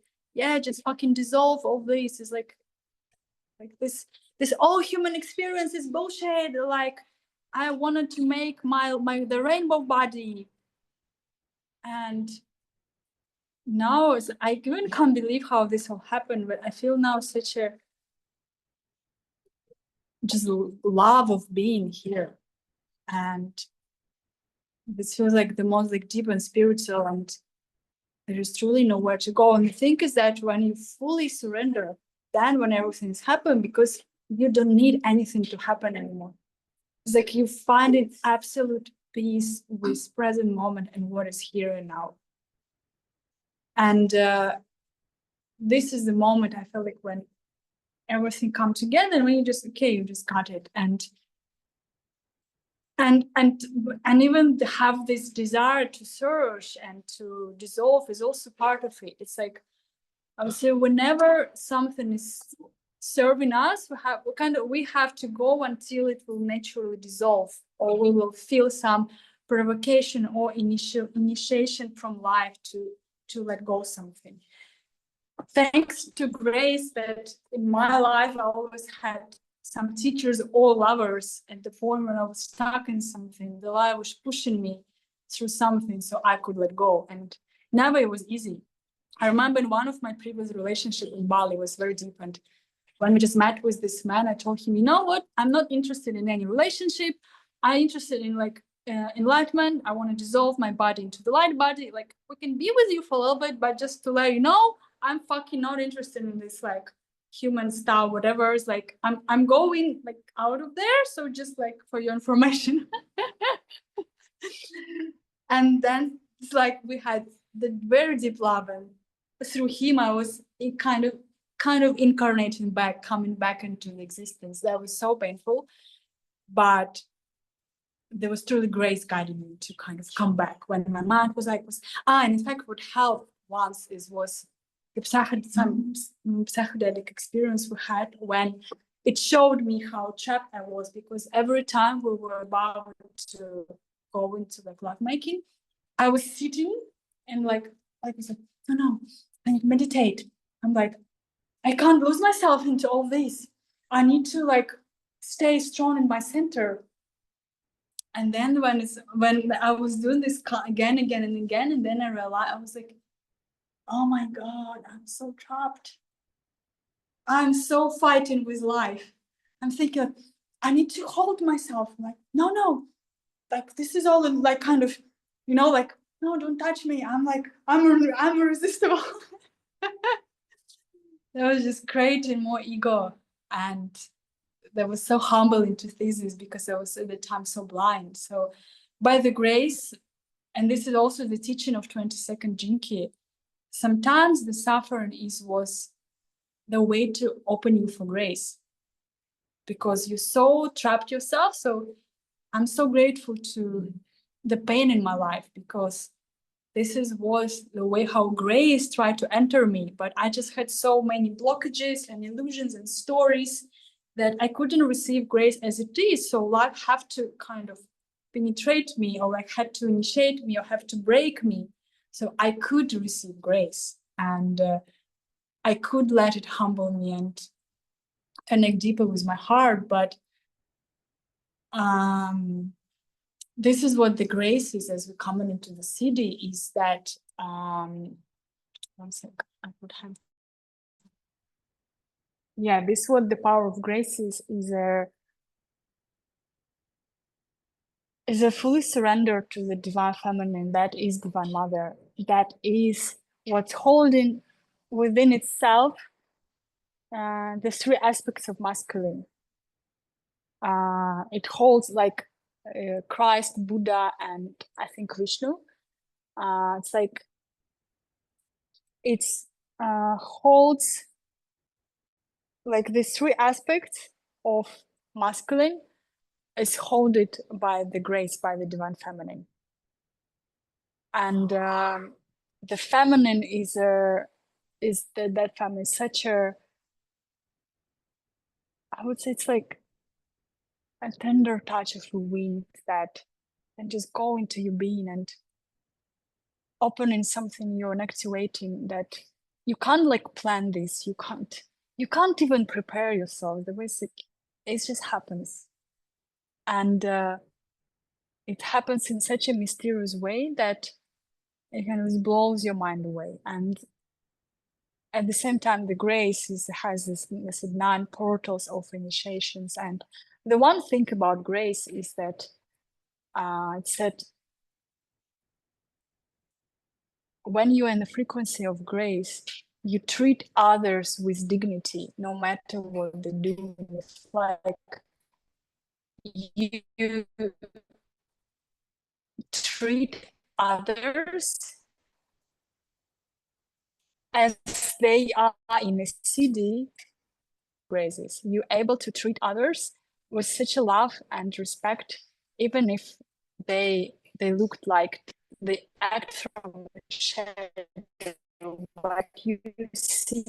just fucking dissolve all this. Is like this all human experience is bullshit. Like I wanted to make the rainbow body, and now I even can't believe how this all happened. But I feel now such a just love of being here, and this feels like the most like deep and spiritual, and there is truly nowhere to go. And the thing is that when you fully surrender, then when everything's happened, because you don't need anything to happen anymore. It's like you find an absolute peace with present moment and what is here and now. And this is the moment I feel like when everything comes together, when you just you just got it, and even to have this desire to search and to dissolve is also part of it. It's like I would say whenever something is serving us, we have to go until it will naturally dissolve, or we will feel some provocation or initiation from life to let go something. Thanks to grace that in my life I always had some teachers or lovers at the point when I was stuck in something. The life was pushing me through something so I could let go, and never it was easy. I remember in one of my previous relationships in Bali was very deep, and when we just met with this man, I told him, you know what? I'm not interested in any relationship. I'm interested in like enlightenment. I want to dissolve my body into the light body. Like we can be with you for a little bit, but just to let you know, I'm fucking not interested in this like human style, whatever. It's like I'm going like out of there. So just like for your information. And then it's like we had the very deep love, and through him I was kind of incarnating back, coming back into existence. That was so painful, but there was truly grace guiding me to kind of come back when my mind was like, and in fact what helped once was some psychedelic experience we had when it showed me how trapped I was, because every time we were about to go into like lovemaking, I was sitting and like I was like, no, I need to meditate. I'm like, I can't lose myself into all this. I need to like stay strong in my center. And then when I was doing this again and again, and then I realized, I was like, oh my God, I'm so trapped. I'm so fighting with life. I'm thinking, I need to hold myself. I'm like, no, like this is all like kind of, like, no, don't touch me. I'm like, I'm irresistible. That was just creating more ego. And that was so humbling to thesis because I was at the time so blind. So by the grace, and this is also the teaching of 22nd Jinki, sometimes the suffering was the way to open you for grace because you so trapped yourself. So I'm so grateful to the pain in my life because was the way how grace tried to enter me. But I just had so many blockages and illusions and stories that I couldn't receive grace as it is. So life have to kind of penetrate me or like had to initiate me or have to break me so I could receive grace. And I could let it humble me and connect deeper with my heart. But this is what the grace is as we come into the city, is that one sec, I would have. Yeah, this is what the power of grace is a fully surrender to the divine feminine, that is divine mother, that is what's holding within itself the three aspects of masculine. It holds like Christ, Buddha, and I think Vishnu. It's like it's holds like the three aspects of masculine is held by the grace, by the divine feminine. And the feminine is that feminine is such a, I would say it's like a tender touch of the wind that can just go into your being and opening something new and activating that you can't like plan this. You can't even prepare yourself. The basic, it just happens. And it happens in such a mysterious way that it kind of blows your mind away. And at the same time, the grace has this 9 portals of initiations. And the one thing about grace is that it's that when you're in the frequency of grace, you treat others with dignity, no matter what they do. It's like you treat others as they are in a CD graces. You're able to treat others with such a love and respect, even if they looked like they act from the shadow, but you see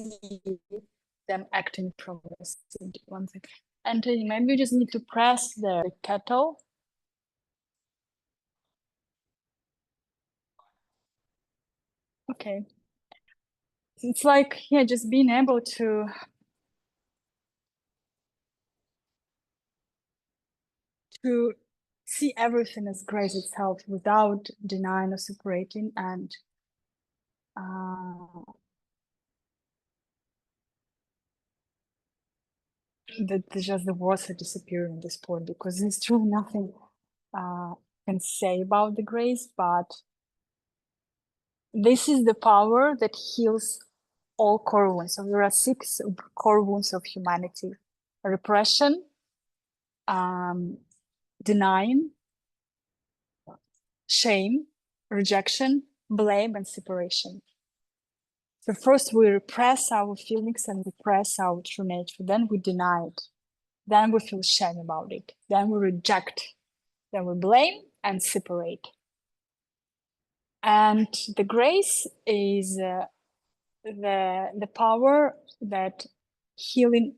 them acting from the CD. One thing. And maybe you just need to press the kettle. Okay. It's like, yeah, just being able to see everything as grace itself without denying or separating, and that just the words are disappearing at this point, because there's truly nothing can say about the grace, but this is the power that heals all core wounds. So there are 6 core wounds of humanity: repression, denying, shame, rejection, blame, and separation. So first we repress our feelings and repress our true nature. Then we deny it. Then we feel shame about it. Then we reject. Then we blame and separate. And the grace is the power that healing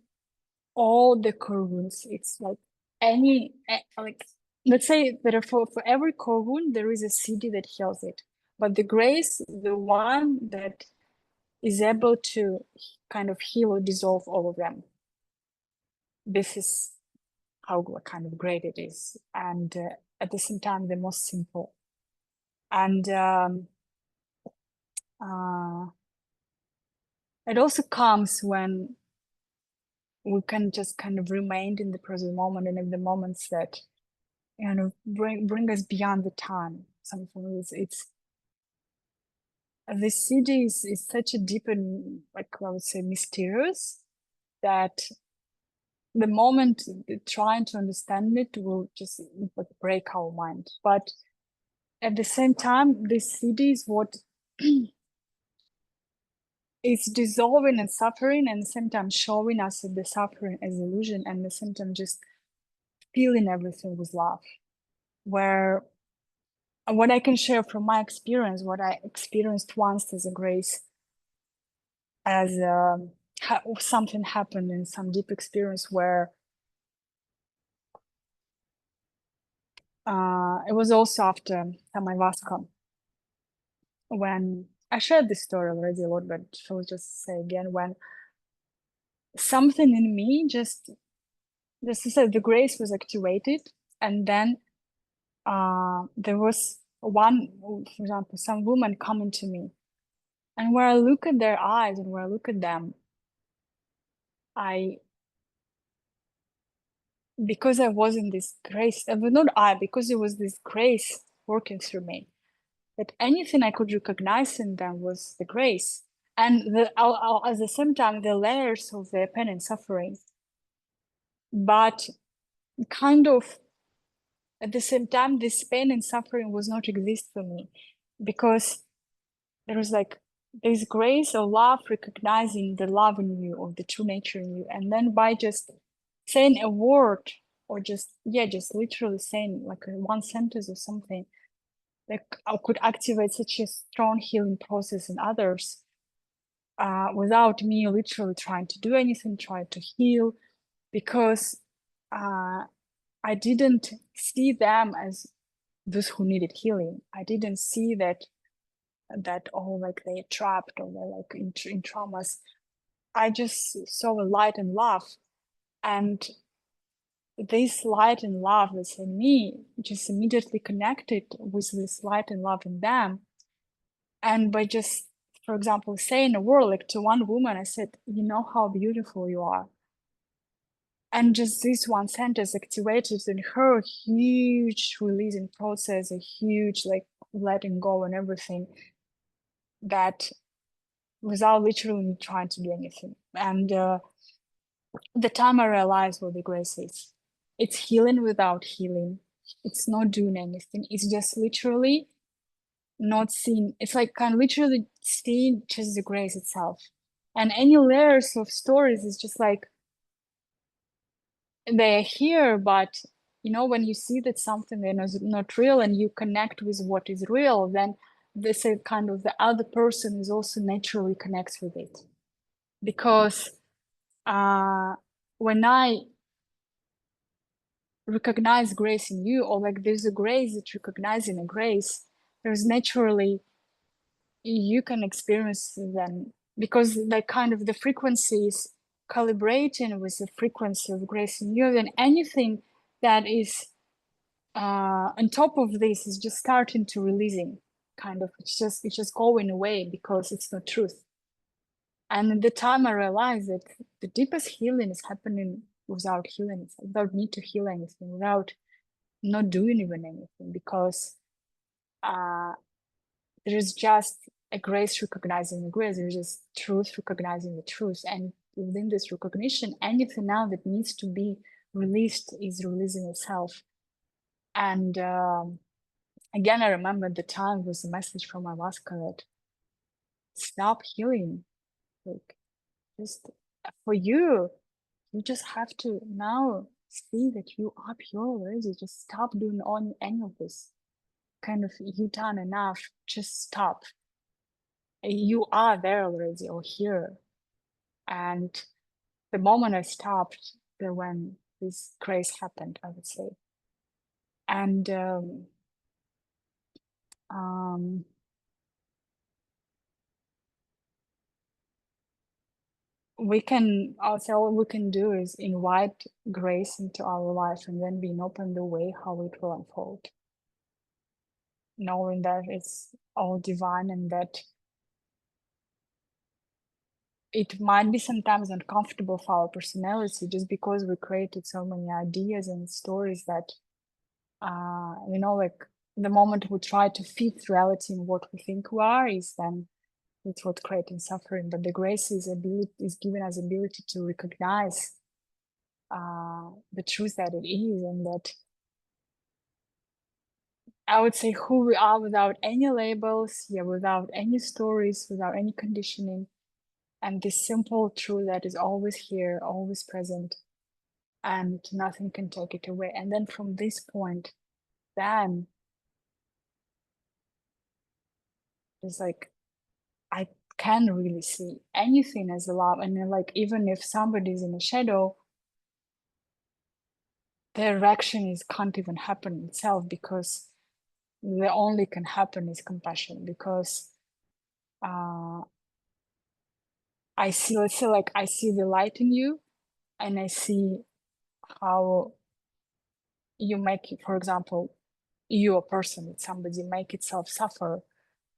all the core wounds. It's like like, let's say that for every core wound, there is a CD that heals it. But the grace, the one that is able to kind of heal or dissolve all of them. This is how kind of great it is. And at the same time, the most simple. And it also comes when we can just kind of remain in the present moment and in the moments that, you know, bring us beyond the time. Something it's the city is such a deep and, like, I would say, mysterious, that the moment trying to understand it will just like break our mind. But at the same time, this city is what is dissolving and suffering, and at the same time showing us the suffering as illusion, and at the same time just feeling everything with love. Where what I can share from my experience, what I experienced once as a grace, as something happened in some deep experience where it was also after Ayahuasca, when I shared this story already a lot, but I'll just say again, when something in me just as I said, the grace was activated, and then there was one, for example, some woman coming to me, and where I look at their eyes and where I look at them, because I was in this grace, because it was this grace working through me, that anything I could recognize in them was the grace. And at the same time, the layers of their pain and suffering. But kind of at the same time, this pain and suffering was not exist for me, because there was like this grace or love, recognizing the love in you, of the true nature in you. And then by just saying a word, or just literally saying like one sentence or something, like I could activate such a strong healing process in others, without me literally trying to do anything, try to heal, because I didn't see them as those who needed healing. I didn't see that like they're trapped, or they're like in traumas. I just saw a light and love, and this light and love that's in me just immediately connected with this light and love in them. And by just, for example, saying a word, like to one woman, I said, "You know how beautiful you are." And just this one sentence activated in her a huge releasing process, a huge like letting go and everything, that without literally trying to do anything. And the time I realized what the grace is, it's healing without healing. It's not doing anything. It's just literally not seeing. It's like kind of literally seeing just the grace itself. And any layers of stories is just like they're here, but you know, when you see that something is not real and you connect with what is real, then this is kind of the other person is also naturally connects with it. Because when I recognize grace in you, or like there's a grace that recognizing a grace, there's naturally, you can experience them, because like kind of the frequencies calibrating with the frequency of grace in you, then anything that is on top of this is just starting to releasing, kind of it's just going away, because it's not truth. And at the time I realized that the deepest healing is happening without healing, without need to heal anything, without not doing even anything, because there is just a grace recognizing the grace, there's just truth recognizing the truth. And within this recognition, anything now that needs to be released is releasing itself. And again, I remember the time was a message from Ayahuasca that stop healing, like just for you just have to now see that you are pure already. Just stop doing any of this. Kind of, you done enough. Just stop. You are there already, or here. And the moment I stopped, when this grace happened, I would say. And we can also, all we can do is invite grace into our life, and then being open the way how it will unfold, knowing that it's all divine, and that it might be sometimes uncomfortable for our personality just because we created so many ideas and stories that, you know, like the moment we try to fit reality in what we think we are is then it's what creating suffering. But the grace is giving us ability to recognize the truth that it is, and that I would say who we are without any labels, yeah, without any stories, without any conditioning, and this simple truth that is always here, always present, and nothing can take it away. And then from this point, then it's like I can really see anything as a love. And then, like, even if somebody's in a shadow, their reaction can't even happen itself, because the only can happen is compassion. Because I see, let's say, like, I see the light in you, and I see how you make it, for example, you, a person with somebody, make itself suffer,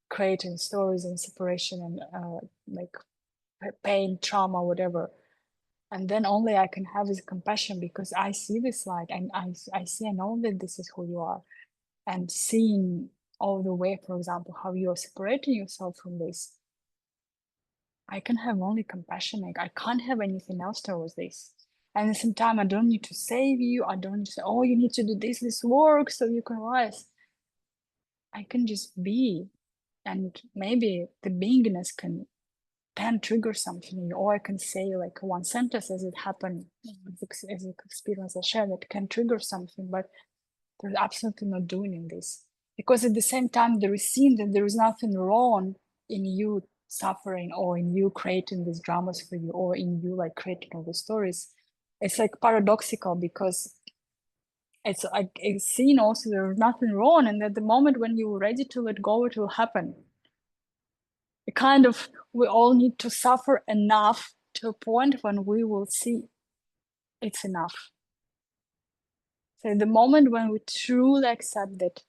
creating stories and separation and like pain, trauma, whatever. And then only I can have this compassion, because I see this light, and I see, I know that this is who you are. And seeing all the way, for example, how you are separating yourself from this, I can have only compassion. Like, I can't have anything else towards this. And at the same time, I don't need to save you. I don't need to say, oh, you need to do this work so you can rise. I can just be. And maybe the beingness can then trigger something, or I can say like one sentence as it happened, as an experience I shared, that can trigger something, but there's absolutely no doing in this. Because at the same time, there is seen that there is nothing wrong in you suffering, or in you creating these dramas for you, or in you like creating all the stories. It's like paradoxical, because it's like it's seen also there's nothing wrong, and at the moment when you're ready to let go, it will happen. It kind of, we all need to suffer enough to a point when we will see it's enough. So the moment when we truly accept that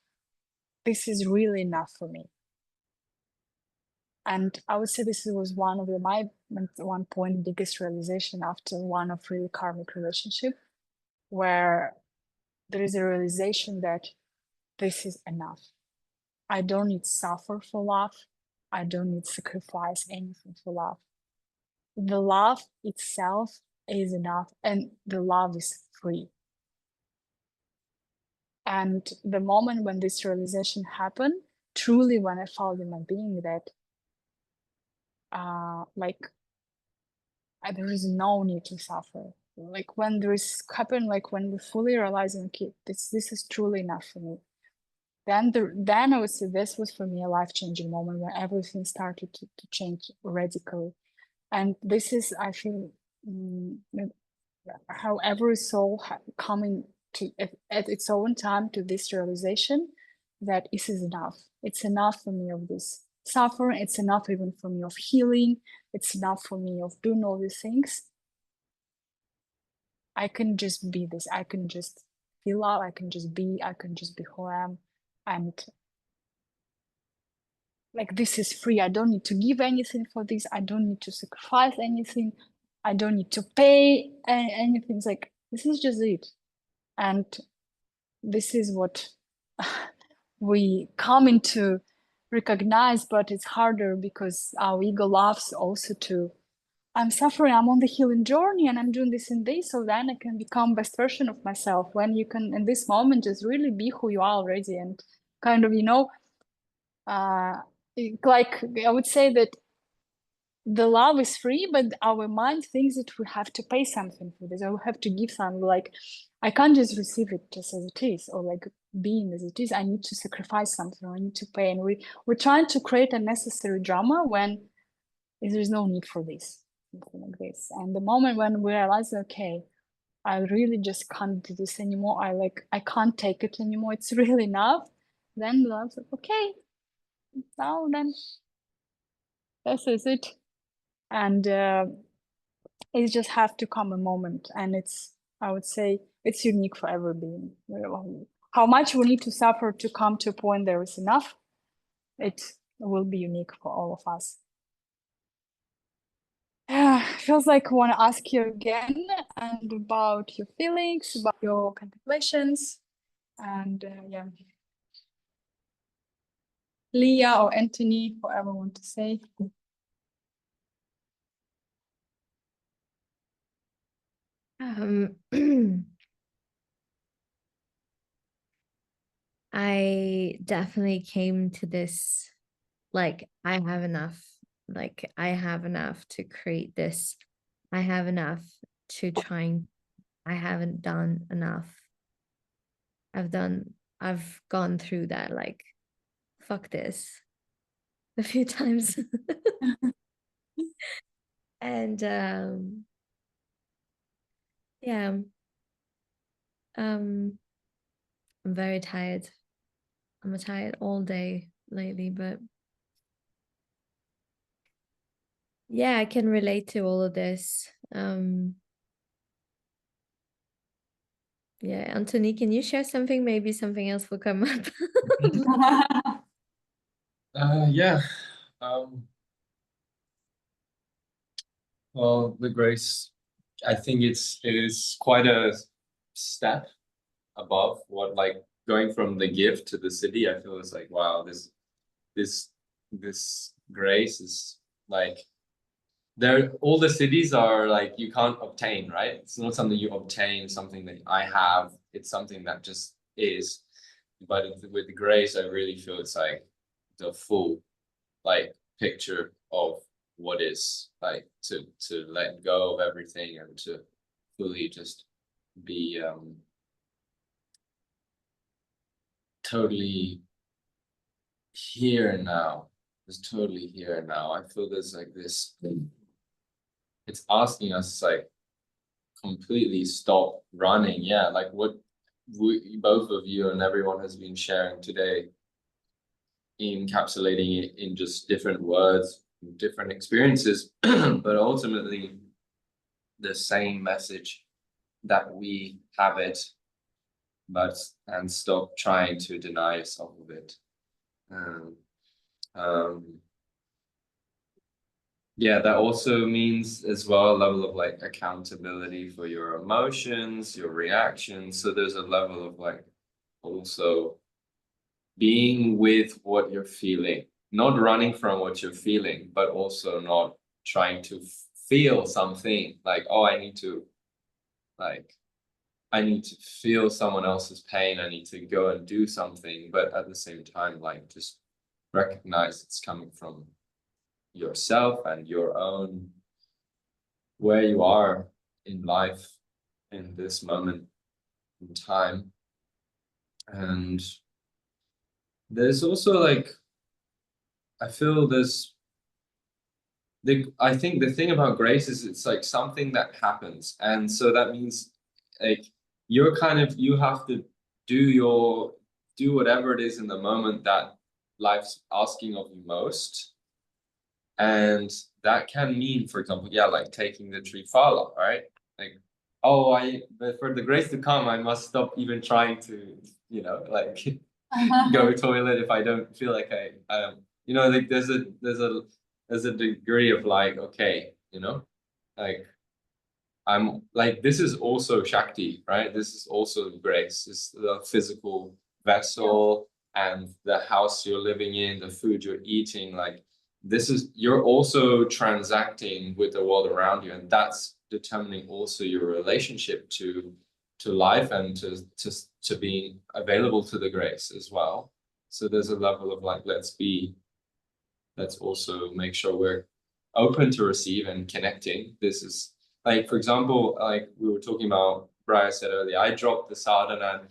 this is really enough for me. And I would say this was one of my, at one point, biggest realization after one of really karmic relationship, where there is a realization that this is enough. I don't need suffer for love. I don't need sacrifice anything for love. The love itself is enough, and the love is free. And the moment when this realization happened, truly when I felt in my being that there is no need to suffer. Like when there is happen, like when we fully realizing, okay, this is truly enough for me. Then I would say this was for me a life-changing moment where everything started to change radically. And this is, I feel, how every soul coming to at its own time to this realization that this is enough. It's enough for me of this suffering. It's enough even for me of healing. It's enough for me of doing all these things. I can just be this. I can just feel out. I can just be. I can just be who I am. And like, this is free. I don't need to give anything for this. I don't need to sacrifice anything. I don't need to pay anything. It's like, this is just it. And this is what we come into recognize, but it's harder because our ego loves also to, I'm suffering, I'm on the healing journey, and I'm doing this and this, so then I can become best version of myself. When you can, in this moment, just really be who you are already, and kind of, you know, like I would say that the love is free, but our mind thinks that we have to pay something for this, or we have to give something. Like, I can't just receive it just as it is, or like being as it is. I need to sacrifice something, or I need to pay. And we're trying to create unnecessary drama when there's no need for this, something like this. And the moment when we realize, okay, I really just can't do this anymore. I can't take it anymore. It's really enough. Then love's like, okay, now then, this is it. And it just have to come a moment, and it's, I would say, it's unique for every being. How much we need to suffer to come to a point there is enough, it will be unique for all of us. feels like I want to ask you again and about your feelings, about your contemplations, and yeah, Leah or Anthony, whoever want to say. I definitely came to this, like, I have enough. Like, I have enough to create this. I have enough to trying. I haven't done enough. I've gone through that, like, fuck this a few times. And yeah, I'm very tired. I'm tired all day lately, but yeah, I can relate to all of this. Yeah, Anthony, can you share something? Maybe something else will come up. Yeah. Well, the grace, I think it is quite a step above what, like, going from the gift to the city. I feel it's like, wow, this grace is like, there, all the cities are like, you can't obtain, right? It's not something you obtain, something that I have. It's something that just is. But with the grace, I really feel it's like the full, like, picture of what is, like, to let go of everything and to fully just be totally here and now. Just totally here and now. I feel there's like this, it's asking us, like, completely stop running. Yeah, like what both of you and everyone has been sharing today, encapsulating it in just different words, different experiences, but ultimately the same message, that we have it, and stop trying to deny yourself of it. Yeah, that also means as well a level of, like, accountability for your emotions, your reactions. So there's a level of, like, also being with what you're feeling, not running from what you're feeling, but also not trying to feel something like, oh, I need to feel someone else's pain. I need to go and do something. But at the same time, like, just recognize it's coming from yourself and your own, where you are in life in this moment in time. And there's also, like, I feel I think the thing about grace is it's like something that happens. And so that means, like, you have to do whatever it is in the moment that life's asking of you most. And that can mean, for example, yeah, like taking the tree fala, right? Like, oh, but for the grace to come, I must stop even trying to, like, go toilet if I don't feel like like, there's a degree of, like, okay, like, I'm like, this is also Shakti, right? This is also grace. It's the physical vessel and the house you're living in, the food you're eating. Like, you're also transacting with the world around you, and that's determining also your relationship to life and to being available to the grace as well. So there's a level of, like, let's also make sure we're open to receive and connecting. This is, like, for example, like we were talking about, Brian said earlier, I dropped the sadhana.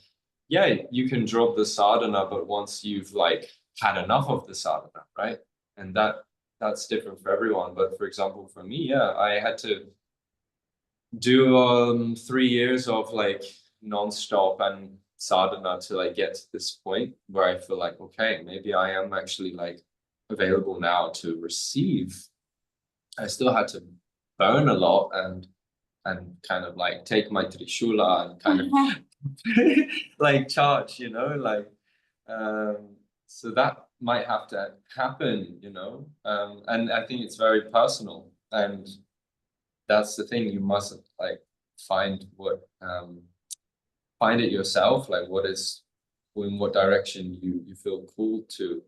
Yeah, you can drop the sadhana, but once you've, like, had enough of the sadhana, right? And that's different for everyone. But for example, for me, yeah, I had to do 3 years of, like, non-stop and sadhana to, like, get to this point where I feel like, okay, maybe I am actually, like, available now to receive. I still had to burn a lot and kind of, like, take my trishula and kind of like charge, like, so that might have to happen, and I think it's very personal. And that's the thing, you must like find it yourself, like in what direction you feel called to.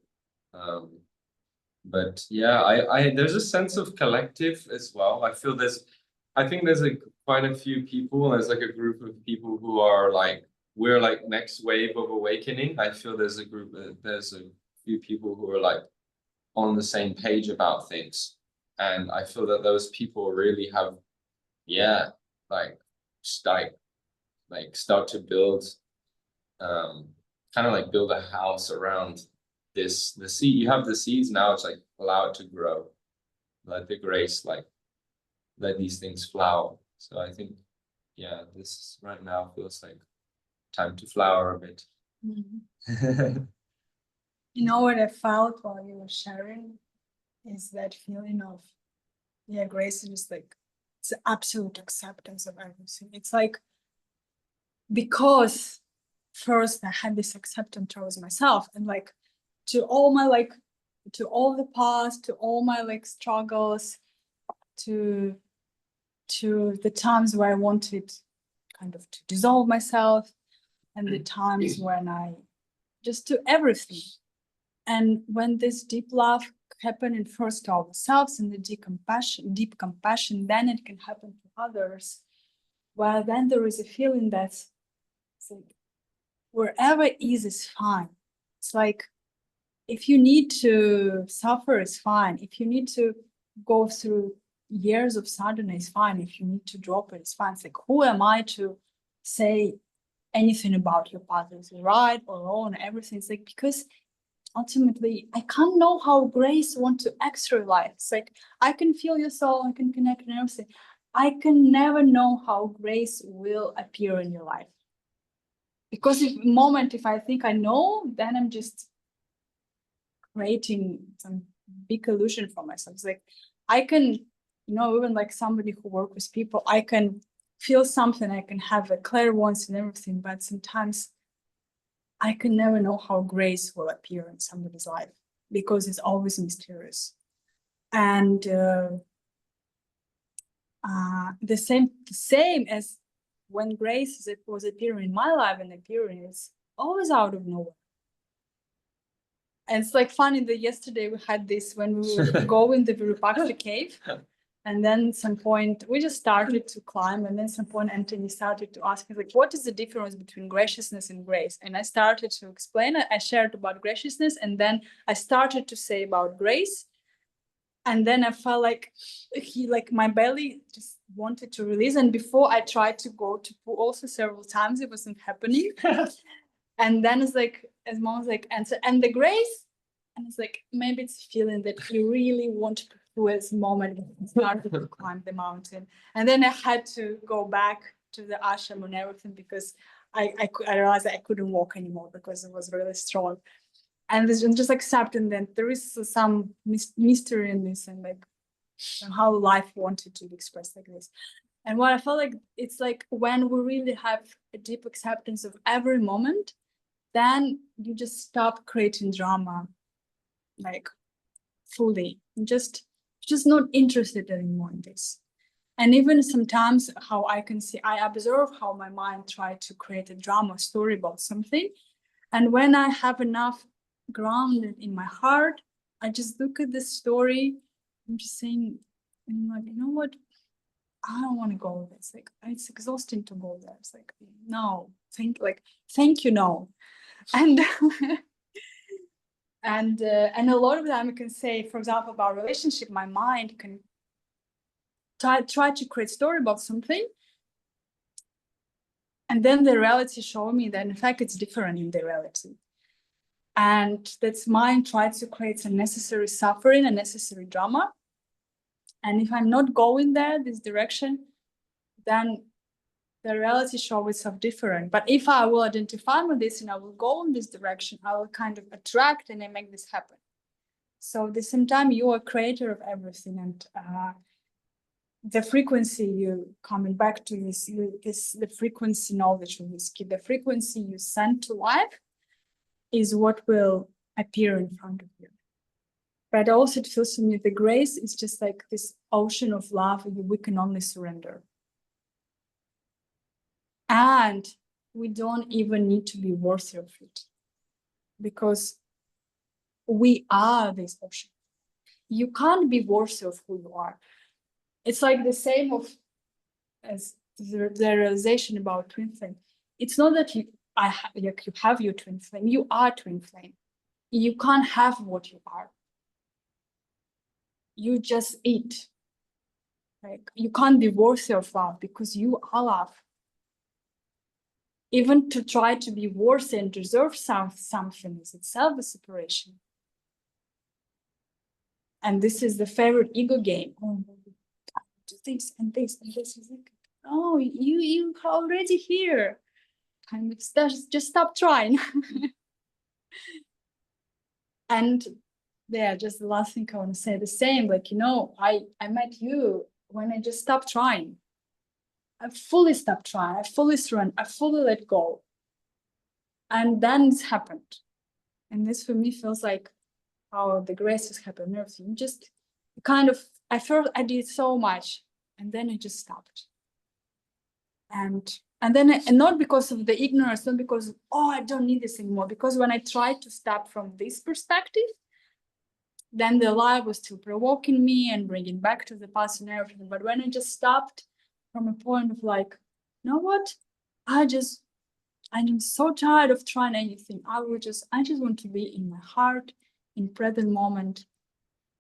But yeah, I there's a sense of collective as well. I think there's quite a few people, there's like a group of people who are like, we're like next wave of awakening. I feel there's a few people who are like on the same page about things. And I feel that those people really have, yeah, like start to build, kind of like build a house around the seed. You have the seeds now, it's like allow it to grow. Let the grace, like let these things flower. So I think, yeah, this right now feels like time to flower a bit. You know what I felt while you were sharing is that feeling of, yeah, grace is just like, it's absolute acceptance of everything. It's like, because first I had this acceptance towards myself, and like to all the past, to all my like struggles, to the times where I wanted kind of to dissolve myself, and the times when I just do everything. And when this deep love happened in first to ourselves, and the deep compassion, then it can happen to others. Well, then there is a feeling that like, wherever is fine. It's like, if you need to suffer, it's fine. If you need to go through years of sadhana, it's fine. If you need to drop it, it's fine. It's like, who am I to say anything about your path is right or wrong, everything? It's like, because ultimately I can't know how grace wants to extra life. It's like, I can feel your soul, I can connect and everything. I can never know how grace will appear in your life. Because if I think I know, then I'm just creating some big illusion for myself. It's like, I can, even like somebody who works with people, I can feel something, I can have a clairvoyance and everything, but sometimes I can never know how grace will appear in somebody's life, because it's always mysterious. And the same as when grace was appearing in my life, and appearing is always out of nowhere. And it's like funny that yesterday we had this when we were going the Virupaksha cave. And then at some point we just started to climb, and then at some point Anthony started to ask me, like, what is the difference between graciousness and grace? And I started to explain it. I shared about graciousness, and then I started to say about grace. And then I felt like my belly just wanted to release. And before I tried to go to poo also several times, it wasn't happening. And then it's like, as mom was like, and the grace, and it's like, maybe it's feeling that you really want to do this moment, started to climb the mountain. And then I had to go back to the ashram and everything, because I realized that I couldn't walk anymore because it was really strong. And just accepting that there is some mystery in this, and like how life wanted to be expressed like this. And what I felt like, it's like when we really have a deep acceptance of every moment, then you just stop creating drama, like fully. Just not interested anymore in this. And even sometimes how I observe how my mind tried to create a drama story about something. And when I have enough grounded in my heart, I just look at this story. I'm just saying, I'm like, you know what? I don't want to go there. It's like, it's exhausting to go there. It's like, no, thank you, no. And and a lot of time I can say, for example, about relationship, my mind can try to create story about something, and then the reality show me that in fact it's different in the reality. And that's mind tries to create unnecessary suffering, unnecessary drama. And if I'm not going there, this direction, then the reality shows itself different. But if I will identify with this and I will go in this direction, I will kind of attract and I make this happen. So at the same time, you are creator of everything, and the frequency you coming back to is the frequency knowledge of this kid. The frequency you send to life is what will appear in front of you. But also it feels to me the grace is just like this ocean of love we can only surrender. And we don't even need to be worthy of it, because we are this ocean. You can't be worthy of who you are. It's like the same as the realization about twin flame. It's not that you have your twin flame. You are twin flame. You can't have what you are. You just eat. Like, you can't be worthy of love because you are love. Even to try to be worthy and deserve something is itself a separation. And this is the favorite ego game. Oh, do this and this and this. Is like, oh, you are already here. Kind of just stop trying. And yeah, just the last thing I want to say, the same, like, you know, I met you when I just stopped trying. I fully stopped trying. I fully surrendered. I fully let go. And then it's happened. And this for me feels like how the grace has happened. Everything just kind of, I felt I did so much, and then I just stopped. And then and not because of the ignorance, not because, oh, I don't need this anymore. Because when I tried to stop from this perspective, then the lie was still provoking me and bringing back to the past and everything. But when I just stopped from a point of like, you know what? I'm so tired of trying anything. I just want to be in my heart, in present moment,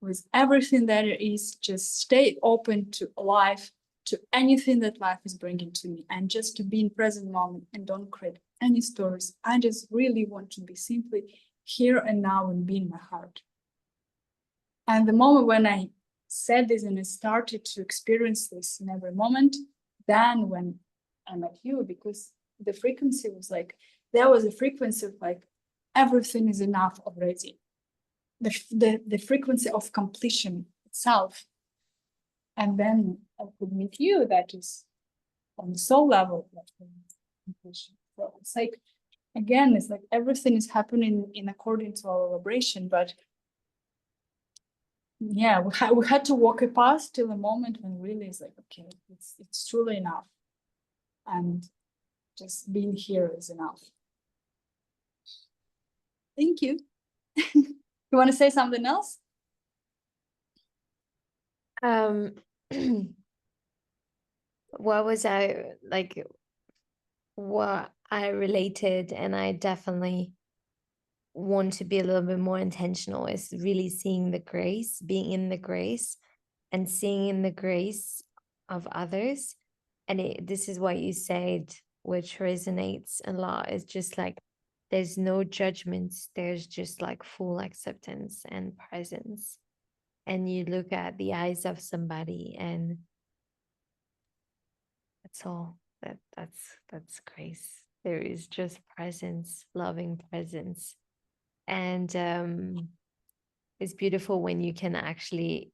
with everything that it is. Just stay open to life, to anything that life is bringing to me, and just to be in present moment and don't create any stories. I just really want to be simply here and now and be in my heart. And the moment when I said this and I started to experience this in every moment, then when I met you, because the frequency was like, there was a frequency of like, everything is enough already. The frequency of completion itself. And then I could meet you, that is on the soul level, like completion. So it's like, again, it's like everything is happening in according to our vibration, but yeah, we had to walk a path till the moment when really it's like, okay, it's truly enough. And just being here is enough. Thank you. You want to say something else? What was I like? What I related, and I definitely want to be a little bit more intentional, is really seeing the grace, being in the grace, and seeing in the grace of others. And this is what you said, which resonates a lot. It's just like there's no judgments, there's just like full acceptance and presence. And you look at the eyes of somebody, and that's all. That's grace. There is just presence, loving presence. And it's beautiful when you can actually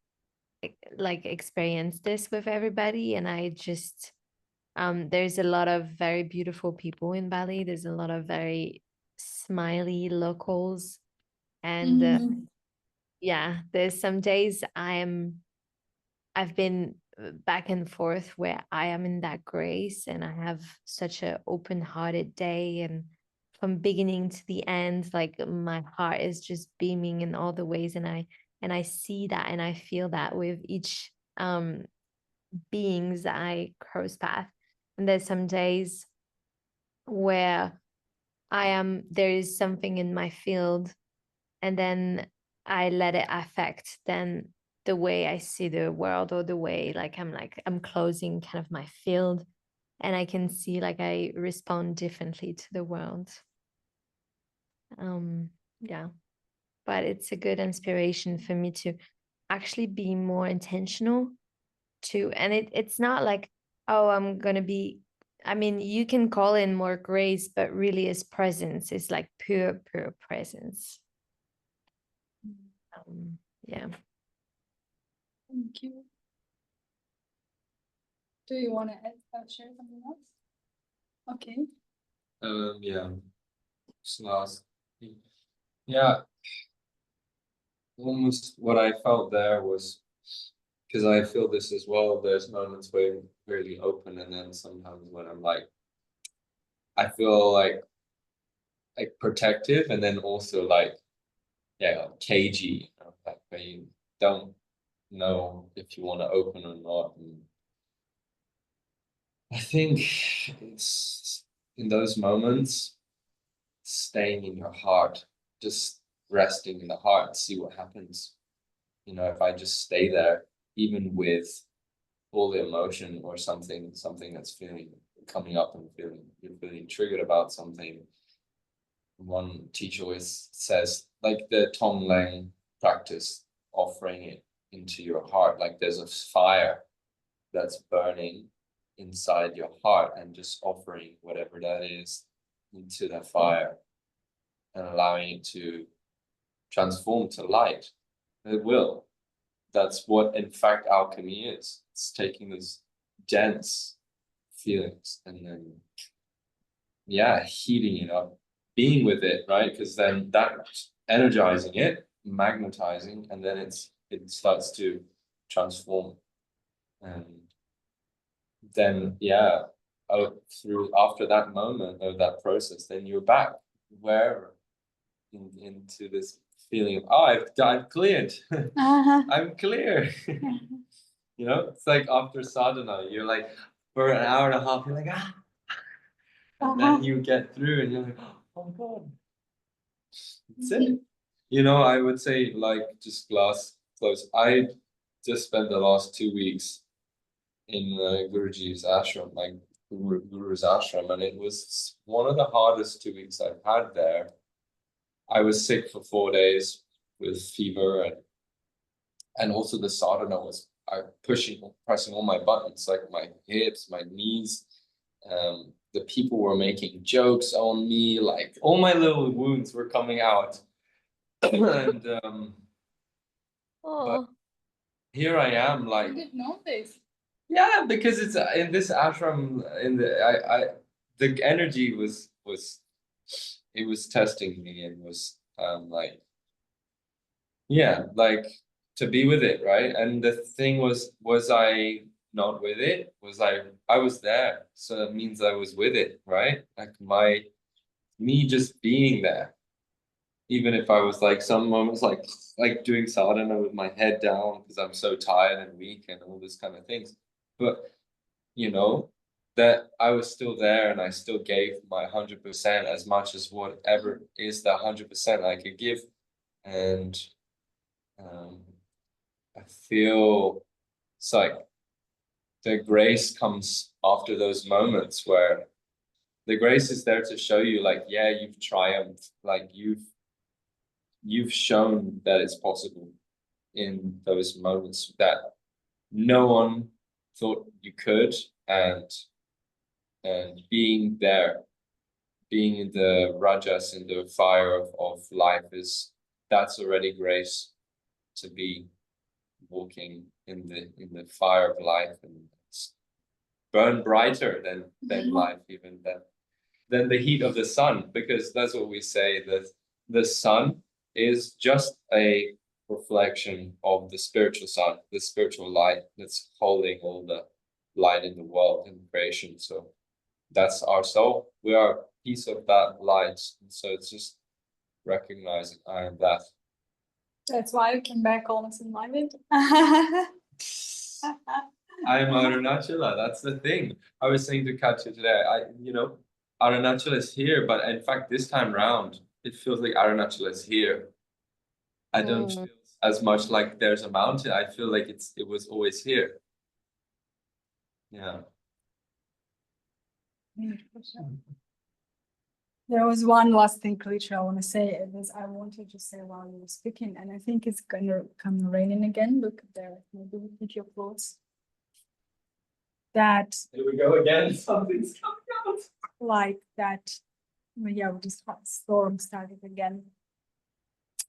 like experience this with everybody. And I just there's a lot of very beautiful people in Bali. There's a lot of very smiley locals. And yeah, there's some days I've been back and forth where I am in that grace and I have such an open-hearted day, and from beginning to the end, like my heart is just beaming in all the ways, and I see that and I feel that with each beings that I cross path. And there's some days where there is something in my field, and then I let it affect then the way I see the world, or the way I'm closing kind of my field, and I can see like I respond differently to the world. Yeah, but it's a good inspiration for me to actually be more intentional too. And it's not like, oh, I'm gonna be, I mean, you can call in more grace, but really it's presence. It's like pure presence. Yeah. Thank you. Do you want to share something else? Okay. Yeah. Just last. Yeah. almost what I felt there was, because I feel this as well, there's moments where I'm really open, and then sometimes when I'm like, I feel like protective, and then also like, yeah, cagey, you know, like where you don't know if you want to open or not. And I think it's in those moments, staying in your heart, just resting in the heart, see what happens. You know, if I just stay there, even with all the emotion or something that's coming up, and you're feeling triggered about something. One teacher always says, like the Tonglen practice, offering it into your heart, like there's a fire that's burning inside your heart, and just offering whatever that is into the fire and allowing it to transform to light. It will. That's what, in fact, alchemy is. It's taking those dense feelings and then, yeah, heating it up, being with it, right? Because then that's energizing it, magnetizing, and then it starts to transform. And then, yeah, through after that moment of that process, then you're back where into this feeling of, oh, I've cleared. I'm clear. You know, it's like after sadhana, you're like, for an hour and a half, you're like, and then you get through and you're like, oh God, that's it. You know, I would say, like, just glass close. I just spent the last 2 weeks in Guruji's ashram, like Guru's ashram, and it was one of the hardest 2 weeks I've had there. I was sick for 4 days with fever, and also the sadhana was pressing all my buttons, like my hips, my knees. The people were making jokes on me, like all my little wounds were coming out. And but here I am, like, I didn't know this. yeah, because it's in this ashram, the energy was it was testing me, and was like, yeah, like, to be with it, right? And the thing was I not with it? I was there, so that means I was with it, right? Like me just being there, even if I was like some moments like doing sadhana with my head down because I'm so tired and weak and all this kind of things. But you know, that I was still there, and I still gave my 100%, as much as whatever is the 100% I could give. And I feel it's like the grace comes after those moments, where the grace is there to show you, like, yeah, you've triumphed, like you've shown that it's possible in those moments that no one thought you could. And being there, being in the rajas, in the fire of life, that's already grace, to be walking in the fire of life, and burn brighter than life, even than the heat of the sun, because that's what we say, that the sun is just a reflection of the spiritual sun, the spiritual light that's holding all the light in the world and creation. So that's our soul. We are a piece of that light. So it's just recognizing I am that. That's why you came back almost enlightened. I'm Arunachala. That's the thing. I was saying to Katya today, Arunachala is here, but in fact, this time round, it feels like Arunachala is here. I don't feel as much like there's a mountain. I feel like it was always here. Yeah. There was one last thing, Ключ, I want to say. I wanted to say while you were speaking, and I think it's gonna come raining again. Look there, maybe we put your clothes. That Here we go again. Something's coming out. Like that, yeah, we just storm started again.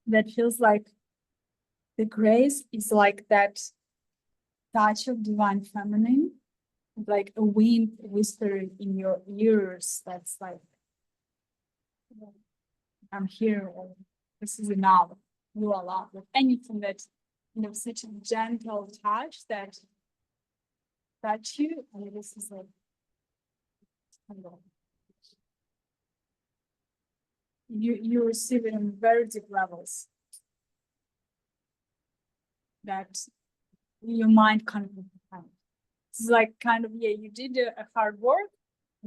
That feels like the grace is like that touch of divine feminine, like a wind whispering in your ears. That's like, I'm here, or this is enough. you a lot with anything that, such a gentle touch that you, and this is like, you receive it on very deep levels that your mind can't comprehend. It's like kind of, you did a hard work,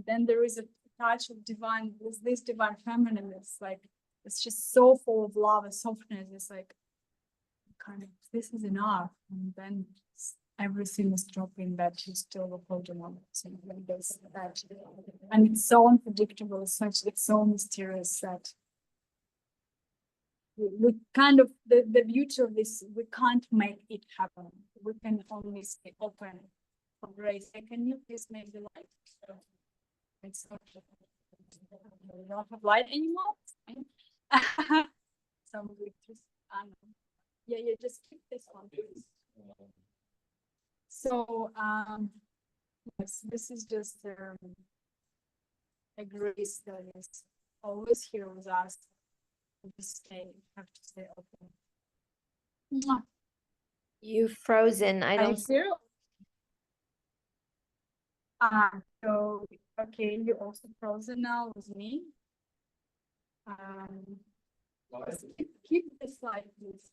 then there is a touch of divine, this divine feminine. It's like, it's just so full of love and softness. It's like, kind of, this is enough. And then everything is dropping that you still holding on to. And it's so unpredictable, it's so mysterious that we kind of, the beauty of this, we can't make it happen. We can only stay open for grace. And can you please make the light? It's not, we don't have light anymore. So we just, just keep this one, please. So, yes, this is just a grace that is always here with us. We have to stay open. Mwah. You've frozen. I don't. Thank you. So, okay, you're also frozen now with me. Keep this slide, please.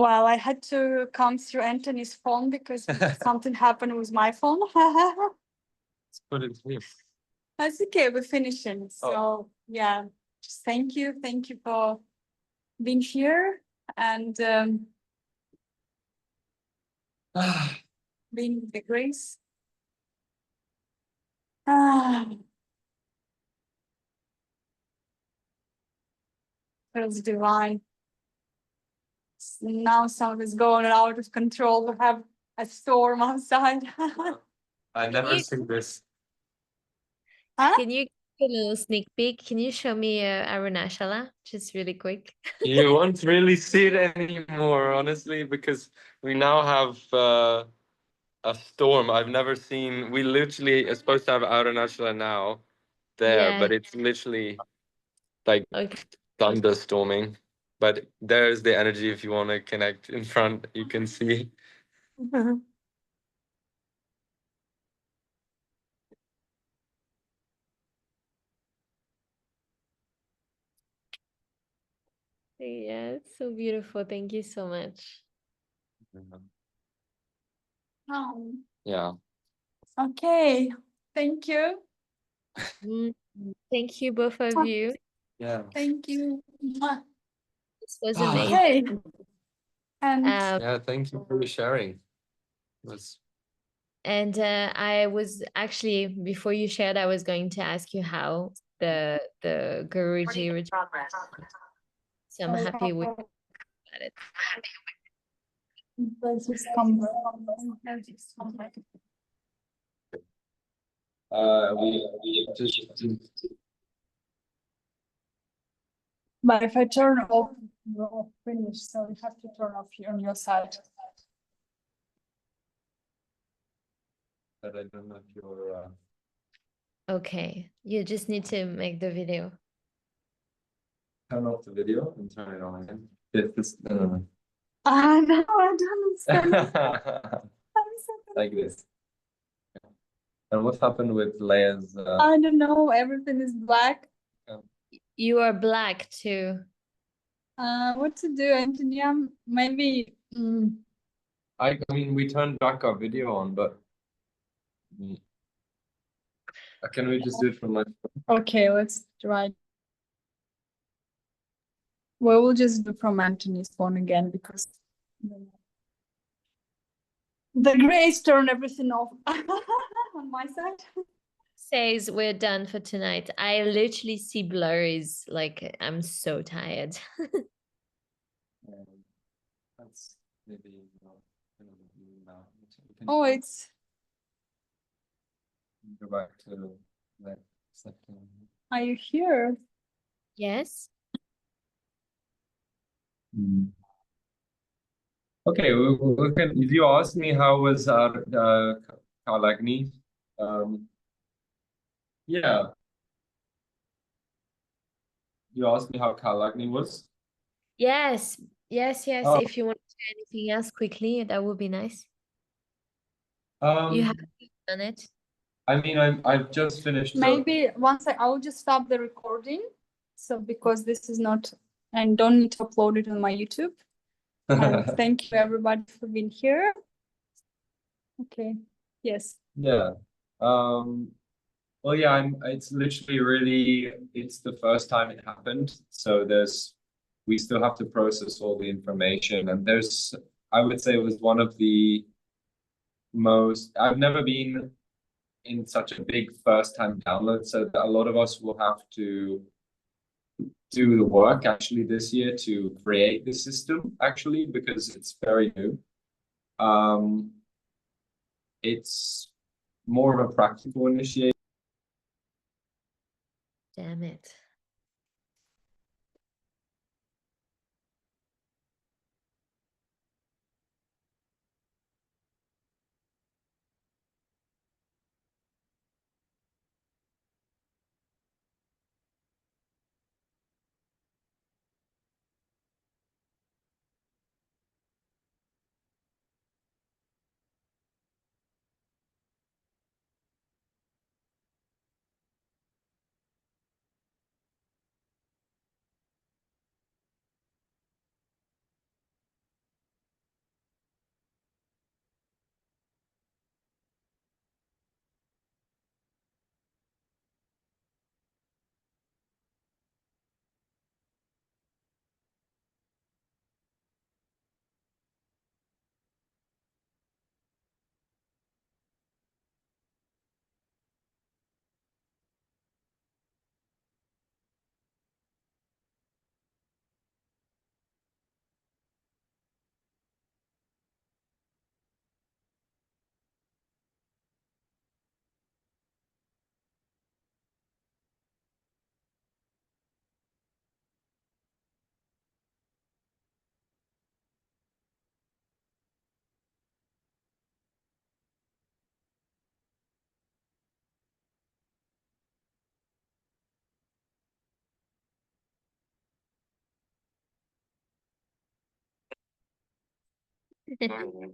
Well, I had to come through Anthony's phone because something happened with my phone. Let's put it here. That's okay, we're finishing. So yeah, just thank you for being here and being the grace. Feels divine. Now something is going out of control. We have a storm outside. I never you- seen this. Huh? Can you give a little sneak peek? Can you show me Arunachala just really quick? You won't really see it anymore, honestly, because we now have a storm. I've never seen. We literally are supposed to have Arunachala now there, Yeah. but it's literally like Okay. thunderstorming. But there's the energy. If you want to connect in front, you can see. Yeah, it's so beautiful. Thank you so much. Yeah. Okay, thank you. Mm, Thank you, both of you. Yeah. Thank you. Mwah. This was Ah. amazing. Okay. And Yeah. Thank you for sharing. It was And I was actually, before you shared, I was going to ask you how the Guruji retreat. So I'm happy with it. let's just come back. we just But if I turn off, we're finished. So you have to turn off here on your side. but I don't know if you're Okay, you just need to make the video. turn off the video and turn it on again. If this No, I don't understand. like this. And what happened with Leia's I don't know. Everything is black. You are black too. What to do, Antonia? Maybe. I mean, we turned back our video on, but can we just do it from my phone? Okay, let's try. Well, we'll just do from Anthony's phone again because the grays turn everything off on my side. Says we're done for tonight. I literally see blurries. Like I'm so tired. That's maybe not now. We can Oh, it's go back to that second. are you here? Yes. Okay, we can. If you ask me how was our Kalagni, yeah. You asked me how Kalagni was. Yes. Yes. Yes. Oh. If you want to say anything else quickly, that would be nice. You Um, have done it. I mean, I've just finished. Maybe once I will just stop the recording. So because this is not and don't need to upload it on my YouTube. And thank you everybody for being here. Okay. Yes. Yeah. Well, yeah, it's literally really, it's the first time it happened. So we still have to process all the information. And I would say it was one of the I've never been in such a big first time download. So a lot of us will have to do the work actually this year to create the system actually, because it's very new. It's more of a practical initiative. Damn it.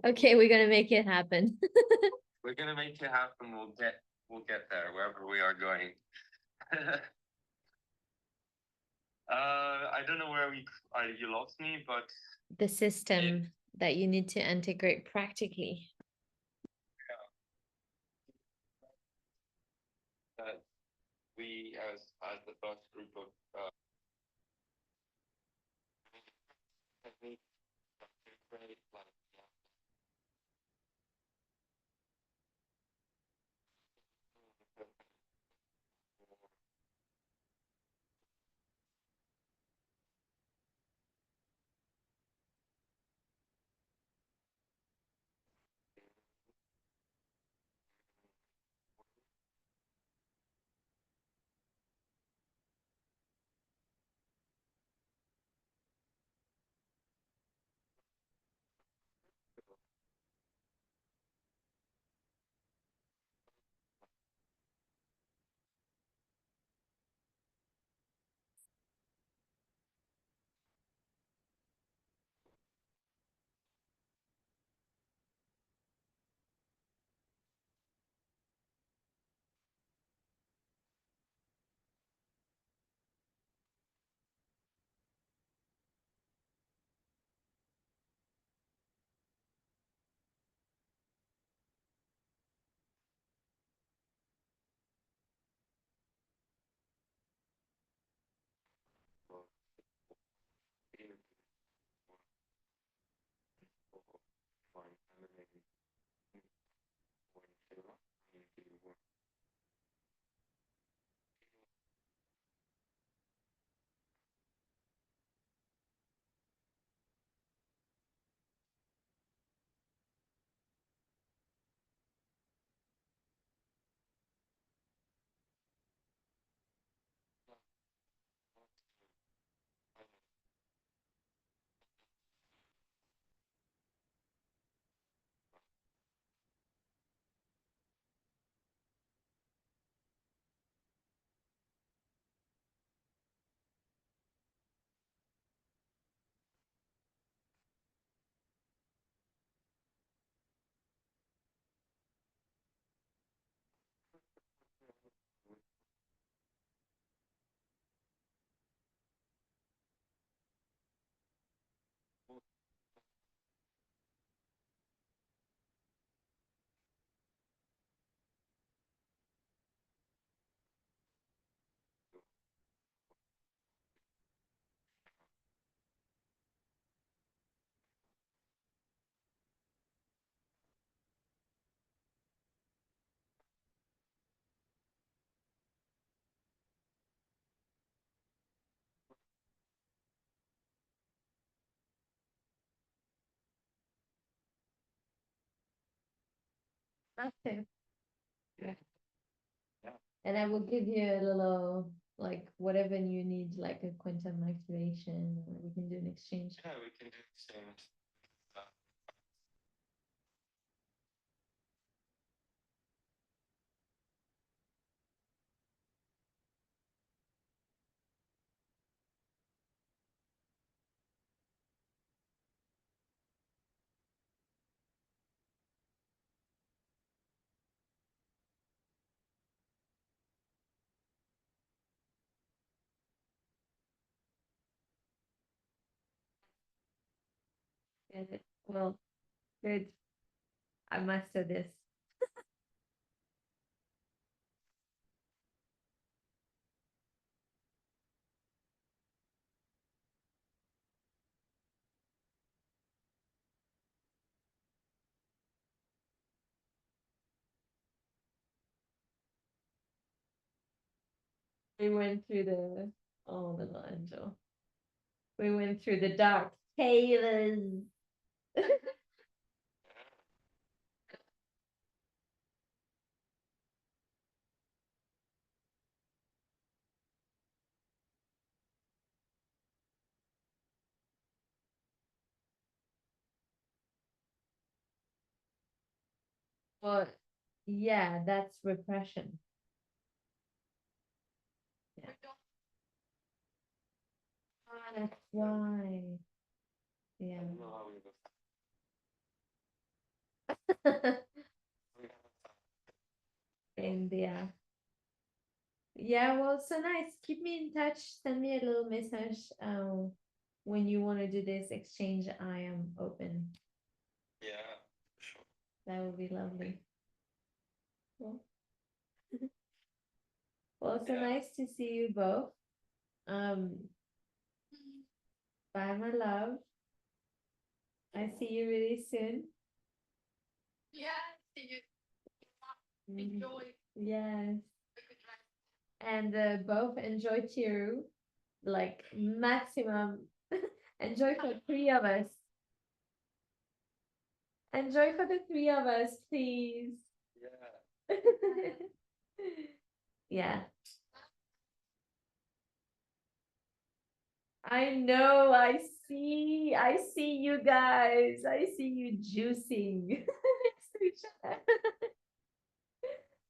Okay, we're gonna make it happen. We're gonna make it happen. We'll get there wherever we are going. I don't know where you lost me, but The system that you need to integrate practically. that we as the first group of techniques create like Massive. Yeah. And I will give you a little, like, whatever you need, like a quantum activation, or we can do an exchange. Yeah, we can do exchange. Well, good. I mastered this. We went through the, oh, little angel. We went through the dark caves. Well, yeah, that's repression. Yeah. That's why. Yeah. I don't know how we look. And yeah, well, so nice. Keep me in touch. Send me a little message. When you want to do this exchange, I am open. Yeah, for sure. That would be lovely. Cool. Well, so Yeah. nice to see you both. Bye, my love. I see you really soon. Yeah, see you. Mm, Enjoy. Yes. And both enjoy Tiru, like maximum. Enjoy for 3 of us. Enjoy for the 3 of us, please. Yeah. Yeah. I know, I see you guys. I see you juicing next to each other.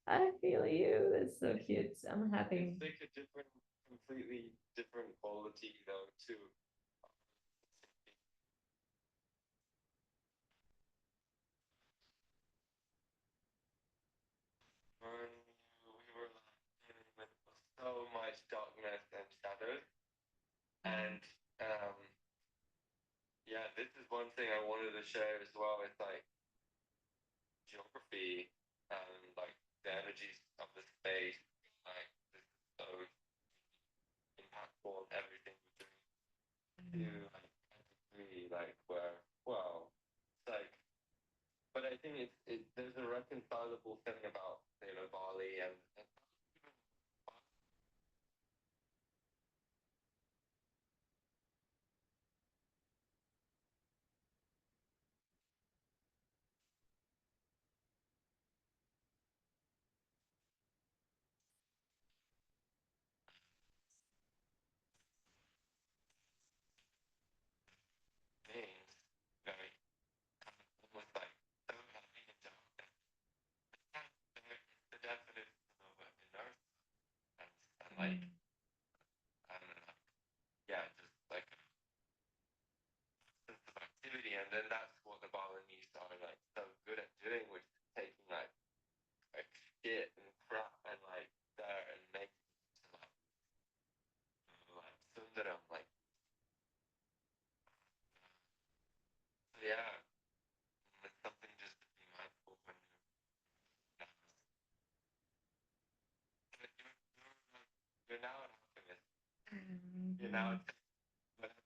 I feel you. That's so cute. I'm happy. It's like a different, completely different quality though, too. When we were like dealing with so much darkness and shadows, and yeah, this is one thing I wanted to share as well. It's like geography and like the energies of the space, like this is so impactful on everything we're doing. To like category, like where, well, it's like, but I think there's a reconcilable thing about Bali and things very kind of almost like so heavy and dark that it's the definition of inner and like I don't know, like, yeah, just like a sense of activity, and then that's what the Balinese are like so good at doing, which is taking like shit and crap and like there and making it to like sundaram, like yeah, it's something just to be mindful when you're now an alchemist. You're now whatever.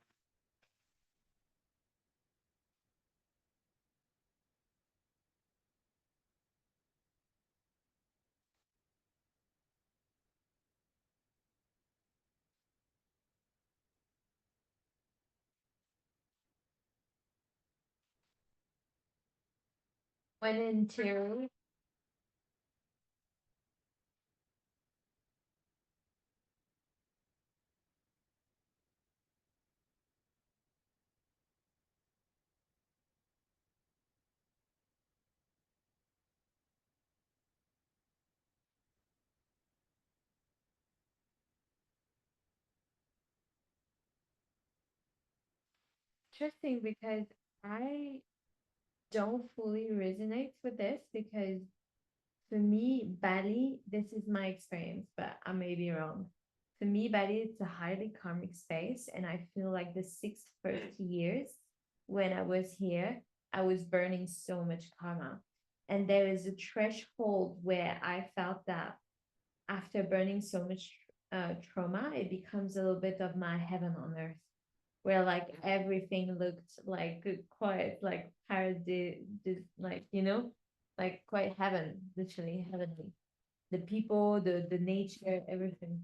When in Tiru, interesting because I don't fully resonate with this because for me, Bali, this is my experience, but I may be wrong. For me, Bali, it's a highly karmic space, and I feel like the first 6 years when I was here, I was burning so much karma. And there is a threshold where I felt that after burning so much trauma, it becomes a little bit of my heaven on earth, where like everything looked like quite like paradise, like like quite heaven, literally heavenly. The people, the nature, everything.